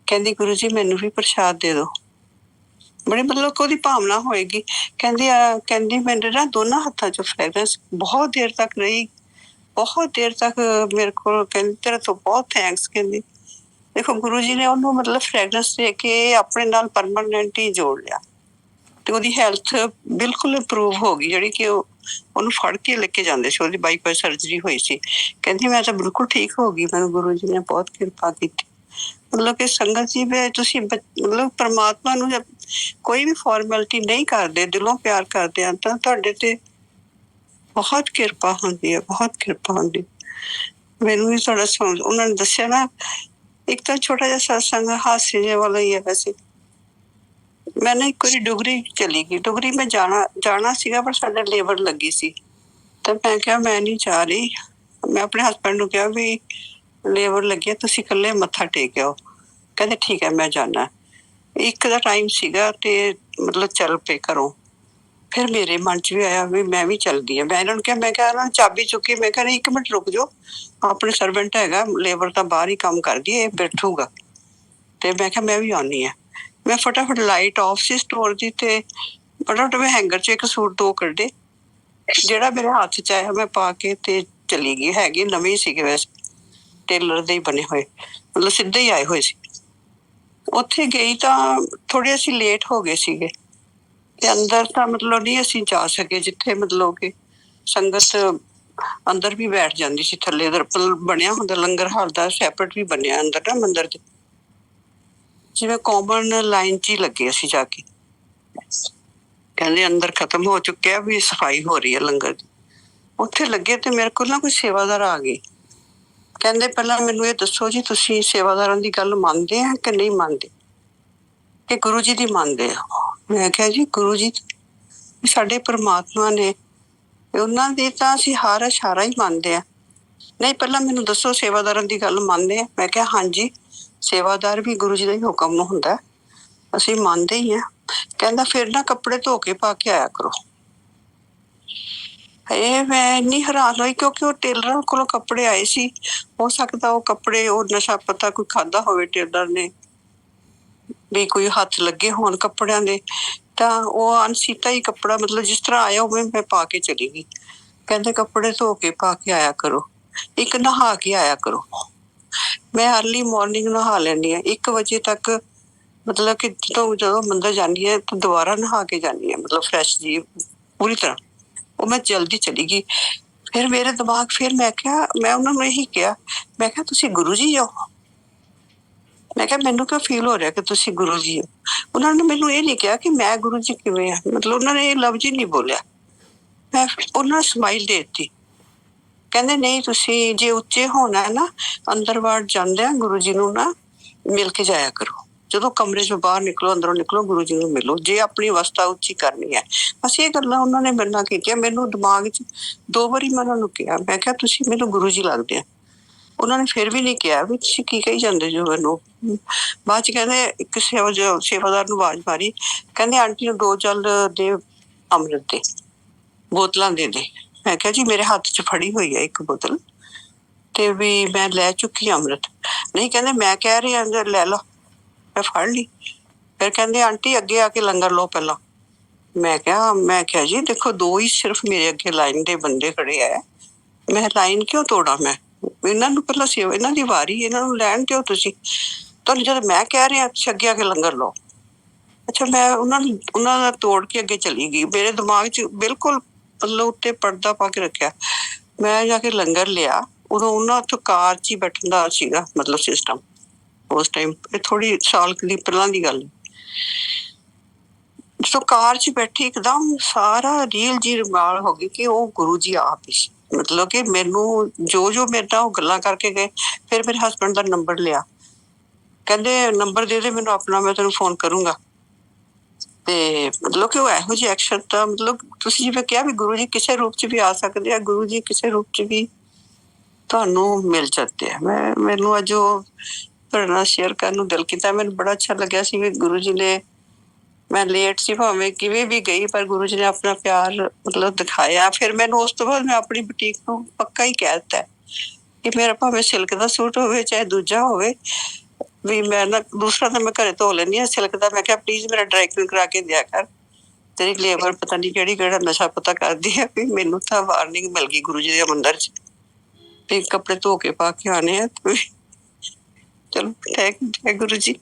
ਕਹਿੰਦੀ ਗੁਰੂ ਜੀ ਮੈਨੂੰ ਵੀ ਪ੍ਰਸ਼ਾਦ ਦੇ ਦਿਓ। ਬੜੀ ਮਤਲਬ ਕਿ ਉਹਦੀ ਭਾਵਨਾ ਹੋਏਗੀ। ਕਹਿੰਦੀ ਮੈਨੂੰ ਨਾ ਦੋਨਾਂ ਹੱਥਾਂ 'ਚ ਫ੍ਰੈਗਰੈਂਸ ਬਹੁਤ ਦੇਰ ਤੱਕ ਰਹੀ, ਬਹੁਤ ਦੇਰ ਤੱਕ ਮੇਰੇ ਕੋਲ। ਕਹਿੰਦੀ ਤੇਰਾ ਤੋਂ ਬਹੁਤ ਥੈਂਕਸ। ਕਹਿੰਦੀ ਦੇਖੋ ਗੁਰੂ ਜੀ ਨੇ ਉਹਨੂੰ ਮਤਲਬ ਫ੍ਰੈਗਰੈਂਸ ਦੇ ਕੇ ਆਪਣੇ ਨਾਲ ਪਰਮਾਨੈਂਟ ਹੀ ਜੋੜ ਲਿਆ ਤੇ ਉਹਦੀ ਹੈਲਥ ਬਿਲਕੁਲ ਇੰਪਰੂਵ ਹੋ ਗਈ। ਜਿਹੜੀ ਕਿ ਉਹਨੂੰ ਫੜ ਕੇ ਲੈ ਕੇ ਜਾਂਦੇ ਸੀ, ਉਹਦੀ ਬਾਈਪਾਸ ਸਰਜਰੀ ਹੋਈ ਸੀ। ਕਹਿੰਦੀ ਮੈਂ ਤਾਂ ਬਿਲਕੁਲ ਠੀਕ ਹੋ ਗਈ, ਮੈਨੂੰ ਗੁਰੂ ਜੀ ਨੇ ਬਹੁਤ ਕਿਰਪਾ ਕੀਤੀ। ਮਤਲਬ ਕਿ ਸੰਗਤ ਜੀ ਵੀ ਤੁਸੀਂ ਮਤਲਬ ਪਰਮਾਤਮਾ ਨੂੰ ਕੋਈ ਵੀ ਫਾਰਮੈਲਿਟੀ ਨਹੀਂ ਕਰਦੇ, ਦਿਲੋਂ ਪਿਆਰ ਕਰਦੇ ਆ ਤਾਂ ਤੁਹਾਡੇ ਤੇ ਬਹੁਤ ਕਿਰਪਾ ਹੁੰਦੀ ਹੈ, ਬਹੁਤ ਕਿਰਪਾ ਹੁੰਦੀ। ਮੈਨੂੰ ਵੀ ਥੋੜਾ ਉਹਨਾਂ ਨੇ ਦੱਸਿਆ ਨਾ, ਇੱਕ ਤਾਂ ਛੋਟਾ ਜਿਹਾ ਸਤਸੰਗ ਹਾਸੇ ਜਿਹੇ ਵਾਲਾ ਹੀ ਹੈ। ਵੈਸੇ ਮੈਂ ਨਾ ਇੱਕ ਵਾਰੀ ਡੁਗਰੀ ਚਲੀ ਗਈ। ਡੁਗਰੀ ਮੈਂ ਜਾਣਾ ਸੀਗਾ ਪਰ ਸਾਡਾ ਲੇਬਰ ਲੱਗੀ ਸੀ, ਤਾਂ ਮੈਂ ਕਿਹਾ ਮੈਂ ਨਹੀਂ ਜਾ ਰਹੀ। ਮੈਂ ਆਪਣੇ ਹਸਬੈਂਡ ਨੂੰ ਕਿਹਾ ਵੀ ਲੇਬਰ ਲੱਗੀ, ਤੁਸੀਂ ਇਕੱਲੇ ਮੱਥਾ ਟੇਕ ਆਓ। ਕਹਿੰਦੇ ਠੀਕ ਹੈ ਮੈਂ ਜਾਣਾ। ਇੱਕ ਦਾ ਟਾਈਮ ਸੀਗਾ ਤੇ ਮਤਲਬ ਚੱਲ ਪਏ ਘਰੋਂ। ਫਿਰ ਮੇਰੇ ਮਨ 'ਚ ਵੀ ਆਇਆ ਵੀ ਮੈਂ ਵੀ ਚੱਲਦੀ ਹਾਂ। ਮੈਂ ਇਹਨਾਂ ਨੂੰ ਕਿਹਾ, ਮੈਂ ਕਿਹਾ ਇਹਨਾਂ ਨੇ ਚਾਬੀ ਚੁੱਕੀ, ਮੈਂ ਕਿਹਾ 1 ਮਿੰਟ ਰੁਕ ਜਾਓ, ਆਪਣੇ ਸਰਵੈਂਟ ਹੈਗਾ, ਲੇਬਰ ਤਾਂ ਬਾਹਰ ਹੀ ਕੰਮ ਕਰਦੀ ਹੈ, ਇਹ ਬੈਠੂਗਾ। ਤੇ ਮੈਂ ਕਿਹਾ ਮੈਂ ਵੀ ਆਉਂਦੀ ਹਾਂ। ਮੈਂ ਫਟਾਫਟ ਲਾਈਟ ਆਫ ਸੀ ਸਟੋਰ ਦੀ, ਤੇ ਫਟਾਫਟ ਮੈਂ ਹੈਂਗਰ 'ਚ ਇੱਕ ਸੂਟ 2 ਕੱਢੇ, ਜਿਹੜਾ ਮੇਰੇ ਹੱਥ 'ਚ ਆਇਆ ਮੈਂ ਪਾ ਕੇ ਤੇ ਚਲੀ ਗਈ। ਹੈਗੇ ਨਵੇਂ ਸੀਗੇ ਵੈਸੇ, ਟੇਲਰ ਦੇ ਹੀ ਬਣੇ ਹੋਏ, ਮਤਲਬ ਸਿੱਧੇ ਹੀ ਆਏ ਹੋਏ ਸੀ। ਉੱਥੇ ਗਈ ਤਾਂ ਥੋੜੇ ਅਸੀਂ ਲੇਟ ਹੋ ਗਏ ਸੀਗੇ ਤੇ ਅੰਦਰ ਤਾਂ ਮਤਲਬ ਨਹੀਂ ਅਸੀਂ ਜਾ ਸਕੇ, ਜਿੱਥੇ ਮਤਲਬ ਕਿ ਸੰਗਤ ਅੰਦਰ ਵੀ ਬੈਠ ਜਾਂਦੀ ਸੀ। ਥੱਲੇ ਦਰਪਲ ਬਣਿਆ ਹੁੰਦਾ ਲੰਗਰ ਹਾਲ ਦਾ, ਸੈਪਰੇਟ ਵੀ ਬਣਿਆ ਅੰਦਰ ਨਾ ਮੰਦਿਰ ਦੇ, ਜਿਵੇਂ ਕਾਮਨ ਲਾਈਨ 'ਚ ਹੀ ਲੱਗੇ ਅਸੀਂ ਜਾ ਕੇ। ਕਹਿੰਦੇ ਅੰਦਰ ਖਤਮ ਹੋ ਚੁੱਕਿਆ, ਵੀ ਸਫਾਈ ਹੋ ਰਹੀ ਹੈ ਲੰਗਰ ਦੀ। ਉੱਥੇ ਲੱਗੇ ਤੇ ਮੇਰੇ ਕੋਲ ਨਾ ਕੋਈ ਸੇਵਾਦਾਰ ਆ ਗਏ। ਕਹਿੰਦੇ ਪਹਿਲਾਂ ਮੈਨੂੰ ਇਹ ਦੱਸੋ ਜੀ, ਤੁਸੀਂ ਸੇਵਾਦਾਰਾਂ ਦੀ ਗੱਲ ਮੰਨਦੇ ਆ ਕਿ ਨਹੀਂ ਮੰਨਦੇ, ਕਿ ਗੁਰੂ ਜੀ ਦੀ ਮੰਨਦੇ ਆ? ਮੈਂ ਕਿਹਾ ਜੀ ਗੁਰੂ ਜੀ ਸਾਡੇ ਪਰਮਾਤਮਾ ਨੇ, ਉਹਨਾਂ ਦੀ ਤਾਂ ਅਸੀਂ ਹਰ ਇਸ਼ਾਰਾ ਹੀ ਮੰਨਦੇ ਆ। ਨਹੀਂ ਪਹਿਲਾਂ ਮੈਨੂੰ ਦੱਸੋ ਸੇਵਾਦਾਰਾਂ ਦੀ ਗੱਲ ਮੰਨਦੇ ਆ? ਮੈਂ ਕਿਹਾ ਹਾਂਜੀ, ਸੇਵਾਦਾਰ ਵੀ ਗੁਰੂ ਜੀ ਦਾ ਹੀ ਹੁਕਮ ਹੁੰਦਾ, ਅਸੀਂ ਮੰਨਦੇ ਹੀ ਆ। ਕਹਿੰਦਾ ਫਿਰ ਨਾ ਕੱਪੜੇ ਧੋ ਕੇ ਪਾ ਕੇ ਆਇਆ ਕਰੋ। ਇਹ ਮੈਂ ਇੰਨੀ ਹੈਰਾਨ ਹੋਈ, ਕਿਉਂਕਿ ਉਹ ਟੇਲਰਾਂ ਕੋਲੋਂ ਕੱਪੜੇ ਆਏ ਸੀ। ਹੋ ਸਕਦਾ ਉਹ ਕੱਪੜੇ, ਉਹ ਨਸ਼ਾ ਪਤਾ ਕੋਈ ਖਾਧਾ ਹੋਵੇ ਟੇਲਰ ਨੇ, ਵੀ ਕੋਈ ਹੱਥ ਲੱਗੇ ਹੋਣ ਕੱਪੜਿਆਂ ਦੇ, ਤਾਂ ਉਹ ਅਣਸੀਤਾ ਹੀ ਕੱਪੜਾ ਮਤਲਬ ਜਿਸ ਤਰ੍ਹਾਂ ਆਇਆ ਉਵੇਂ ਮੈਂ ਪਾ ਕੇ ਚਲੀ ਗਈ। ਕਹਿੰਦੇ ਕੱਪੜੇ ਧੋ ਕੇ ਪਾ ਕੇ ਆਇਆ ਕਰੋ, ਇੱਕ ਨਹਾ ਕੇ ਆਇਆ ਕਰੋ। ਮੈਂ अर्ਲੀ ਮਾਰਨਿੰਗ ਨਹਾ ਲੈਂਦੀ ਹਾਂ 1 ਵਜੇ ਤੱਕ, ਮਤਲਬ ਕਿ ਜਦੋਂ ਮੰਦਰ ਜਾਂਦੀ ਹੈ ਤਾਂ ਦੁਬਾਰਾ ਨਹਾ ਕੇ ਜਾਂਦੀ ਹੈ, ਮਤਲਬ ਫਰੈਸ਼ ਜੀ ਪੂਰੀ ਤਰ੍ਹਾਂ। ਉਹ ਮੈਂ ਜਲਦੀ ਚਲੀ ਗਈ। ਫਿਰ ਮੇਰੇ ਦਿਮਾਗ, ਫਿਰ ਮੈਂ ਕਿਹਾ, ਮੈਂ ਉਹਨਾਂ ਨੂੰ ਇਹੀ ਕਿਹਾ, ਮੈਂ ਕਿਹਾ ਤੁਸੀਂ ਗੁਰੂ ਜੀ ਹੋ? ਮੈਂ ਕਿਹਾ ਮੈਨੂੰ ਕਿਉਂ ਫੀਲ ਹੋ ਰਿਹਾ ਕਿ ਤੁਸੀਂ ਗੁਰੂ ਜੀ ਹੋ? ਉਹਨਾਂ ਨੇ ਮੈਨੂੰ ਇਹ ਨਹੀਂ ਕਿਹਾ ਕਿ ਮੈਂ ਗੁਰੂ ਜੀ ਕਿਵੇਂ ਆ, ਮਤਲਬ ਉਹਨਾਂ ਨੇ ਇਹ ਲਫ਼ਜ਼ ਹੀ ਨਹੀਂ ਬੋਲਿਆ। ਮੈਂ ਉਹਨਾਂ ਨੂੰ ਸਮਾਈਲ ਦੇ ਦਿੱਤੀ। ਕਹਿੰਦੇ ਨਹੀਂ, ਤੁਸੀਂ ਜੇ ਉੱਚੇ ਹੋਣਾ ਹੈ ਨਾ, ਅੰਦਰ ਬਾਹਰ ਜਾਂਦੇ ਆ ਗੁਰੂ ਜੀ ਨੂੰ ਨਾ ਮਿਲ ਕੇ ਜਾਇਆ ਕਰੋ। ਜਦੋਂ ਕਮਰੇ ਚੋਂ ਬਾਹਰ ਨਿਕਲੋ, ਅੰਦਰੋਂ ਨਿਕਲੋ, ਗੁਰੂ ਜੀ ਨੂੰ ਮਿਲੋ ਜੇ ਆਪਣੀ ਅਵਸਥਾ ਉੱਚੀ ਕਰਨੀ ਹੈ। ਬਸ ਇਹ ਗੱਲਾਂ ਉਹਨਾਂ ਨੇ ਮੇਰੇ ਨਾਲ ਕੀਤੀਆਂ। ਮੈਨੂੰ ਦਿਮਾਗ 'ਚ 2 ਵਾਰੀ ਮੈਂ ਉਹਨਾਂ ਨੂੰ ਕਿਹਾ, ਮੈਂ ਕਿਹਾ ਤੁਸੀਂ ਮੈਨੂੰ ਗੁਰੂ ਜੀ ਲੱਗਦੇ ਆ। ਉਹਨਾਂ ਨੇ ਫਿਰ ਵੀ ਨਹੀਂ ਕਿਹਾ ਵੀ ਤੁਸੀਂ ਕੀ ਕਹੀ ਜਾਂਦੇ ਜੋ ਮੈਨੂੰ। ਬਾਅਦ 'ਚ ਕਹਿੰਦੇ, ਇੱਕ ਸੇਵਾਦਾਰ ਨੂੰ ਆਵਾਜ਼ ਮਾਰੀ, ਕਹਿੰਦੇ ਆਂਟੀ ਨੂੰ 2 ਜਲ ਦੇ, ਅੰਮ੍ਰਿਤ ਦੇ ਬੋਤਲਾਂ ਦੇ ਦੇ। ਮੈਂ ਕਿਹਾ ਜੀ ਮੇਰੇ ਹੱਥ 'ਚ ਫੜੀ ਹੋਈ ਹੈ 1 ਬੋਤਲ ਤੇ ਵੀ ਮੈਂ ਲੈ ਚੁੱਕੀ ਅੰਮ੍ਰਿਤ। ਨਹੀਂ, ਕਹਿੰਦੇ ਮੈਂ ਕਹਿ ਰਹੀ ਹਾਂ ਲੈ ਲਓ। ਮੈਂ ਫੜ ਲਈ। ਫਿਰ ਕਹਿੰਦੇ ਆਂਟੀ ਅੱਗੇ ਆ ਕੇ ਲੰਗਰ ਲਓ ਪਹਿਲਾਂ। ਮੈਂ ਕਿਹਾ ਜੀ ਦੇਖੋ 2 ਹੀ ਸਿਰਫ ਮੇਰੇ ਅੱਗੇ ਲਾਈਨ ਦੇ ਬੰਦੇ ਖੜੇ ਆ, ਮੈਂ ਲਾਈਨ ਕਿਉਂ ਤੋੜਾਂ? ਮੈਂ ਇਹਨਾਂ ਨੂੰ ਪਹਿਲਾਂ ਸੇਵਾ, ਇਹਨਾਂ ਦੀ ਵਾਰੀ, ਇਹਨਾਂ ਨੂੰ ਲੈਣ ਦਿਓ ਤੁਸੀਂ। ਤੁਹਾਨੂੰ ਜਦ ਮੈਂ ਕਹਿ ਰਿਹਾ ਤੁਸੀਂ ਅੱਗੇ ਆ ਕੇ ਲੰਗਰ ਲਓ। ਅੱਛਾ, ਮੈਂ ਉਹਨਾਂ ਦਾ ਤੋੜ ਕੇ ਅੱਗੇ ਚਲੀ ਗਈ। ਮੇਰੇ ਦਿਮਾਗ 'ਚ ਬਿਲਕੁਲ ਮਤਲਬ ਉੱਤੇ ਪਰਦਾ ਪਾ ਕੇ ਰੱਖਿਆ। ਮੈਂ ਜਾ ਕੇ ਲੰਗਰ ਲਿਆ। ਉਦੋਂ ਉਹਨਾਂ ਉੱਥੋਂ ਕਾਰ 'ਚ ਹੀ ਬੈਠਣ ਦਾ ਸੀਗਾ ਮਤਲਬ ਸਿਸਟਮ ਉਸ ਟਾਈਮ। ਇਹ ਥੋੜ੍ਹੀ ਸਾਲ ਕੁ ਦੀ ਪਹਿਲਾਂ ਦੀ ਗੱਲ। ਜਦੋਂ ਕਾਰ 'ਚ ਬੈਠੀ, ਇੱਕਦਮ ਸਾਰਾ ਰੀਲ ਜੀ ਰਮਾਲ ਹੋ ਗਈ ਕਿ ਉਹ ਗੁਰੂ ਜੀ ਆਪ ਹੀ ਸੀ। ਮਤਲਬ ਕਿ ਮੈਨੂੰ ਜੋ ਮੇਰੇ ਨਾਲ ਉਹ ਗੱਲਾਂ ਕਰਕੇ ਗਏ। ਫਿਰ ਮੇਰੇ ਹਸਬੈਂਡ ਦਾ ਨੰਬਰ ਲਿਆ, ਕਹਿੰਦੇ ਨੰਬਰ ਦੇ ਦੇ ਮੈਨੂੰ ਆਪਣਾ, ਮੈਂ ਤੈਨੂੰ ਫੋਨ ਕਰੂੰਗਾ। ਤੇ ਮਤਲਬ ਕਿ ਉਹ ਇਹੋ ਜਿਹੇ ਐਕਸ਼ਨ ਤਾਂ, ਮਤਲਬ ਤੁਸੀਂ ਜਿਵੇਂ ਕਿਹਾ ਵੀ ਗੁਰੂ ਜੀ ਕਿਸੇ ਰੂਪ 'ਚ ਵੀ ਆ ਸਕਦੇ ਆ, ਗੁਰੂ ਜੀ ਕਿਸੇ ਰੂਪ 'ਚ ਵੀ ਤੁਹਾਨੂੰ ਮਿਲ ਜਾਂਦੇ ਆ। ਮੈਨੂੰ ਅੱਜ ਉਹ ਤੁਹਾਡੇ ਨਾਲ ਸ਼ੇਅਰ ਕਰਨ ਨੂੰ ਦਿਲ ਕੀਤਾ। ਮੈਨੂੰ ਬੜਾ ਅੱਛਾ ਲੱਗਿਆ ਸੀ ਵੀ ਗੁਰੂ ਜੀ ਨੇ, ਮੈਂ ਲੇਟ ਸੀ ਭਾਵੇਂ ਕਿਵੇਂ ਵੀ ਗਈ, ਪਰ ਗੁਰੂ ਜੀ ਨੇ ਆਪਣਾ ਪਿਆਰ ਮਤਲਬ ਦਿਖਾਇਆ। ਫਿਰ ਮੈਨੂੰ ਉਸ ਤੋਂ ਬਾਅਦ ਮੈਂ ਆਪਣੀ ਬੁਟੀਕ ਨੂੰ ਪੱਕਾ ਹੀ ਕਹਿ ਦਿੱਤਾ ਕਿ ਮੇਰਾ ਭਾਵੇਂ ਸਿਲਕ ਦਾ ਸੂਟ ਹੋਵੇ ਚਾਹੇ ਦੂਜਾ ਹੋਵੇ, ਵੀ ਮੈਂ ਨਾ ਦੂਸਰਾ ਤਾਂ ਮੈਂ ਘਰੇ ਧੋ ਲੈਂਦੀ ਹਾਂ, ਸਿਲਕ ਦਾ ਮੈਂ ਕਿਹਾ ਪਲੀਜ਼ ਮੇਰਾ ਡਰਾਈ ਕਲੀਨ ਕਰਾ ਕੇ ਦਿਆ ਕਰ। ਤੇਰੀ ਲੇਬਰ ਪਤਾ ਨਹੀਂ ਕਿਹੜਾ ਨਸ਼ਾ ਪਤਾ ਕਰਦੀ ਹੈ। ਵੀ ਮੈਨੂੰ ਤਾਂ ਵਾਰਨਿੰਗ ਮਿਲ ਗਈ ਗੁਰੂ ਜੀ ਦੇ ਮੰਦਿਰ 'ਚ ਵੀ ਕੱਪੜੇ ਧੋ ਕੇ ਪਾ ਕੇ ਆਉਣੇ ਆ। ਚਲੋ ਥੈਂਕ ਗੁਰੂ ਜੀ।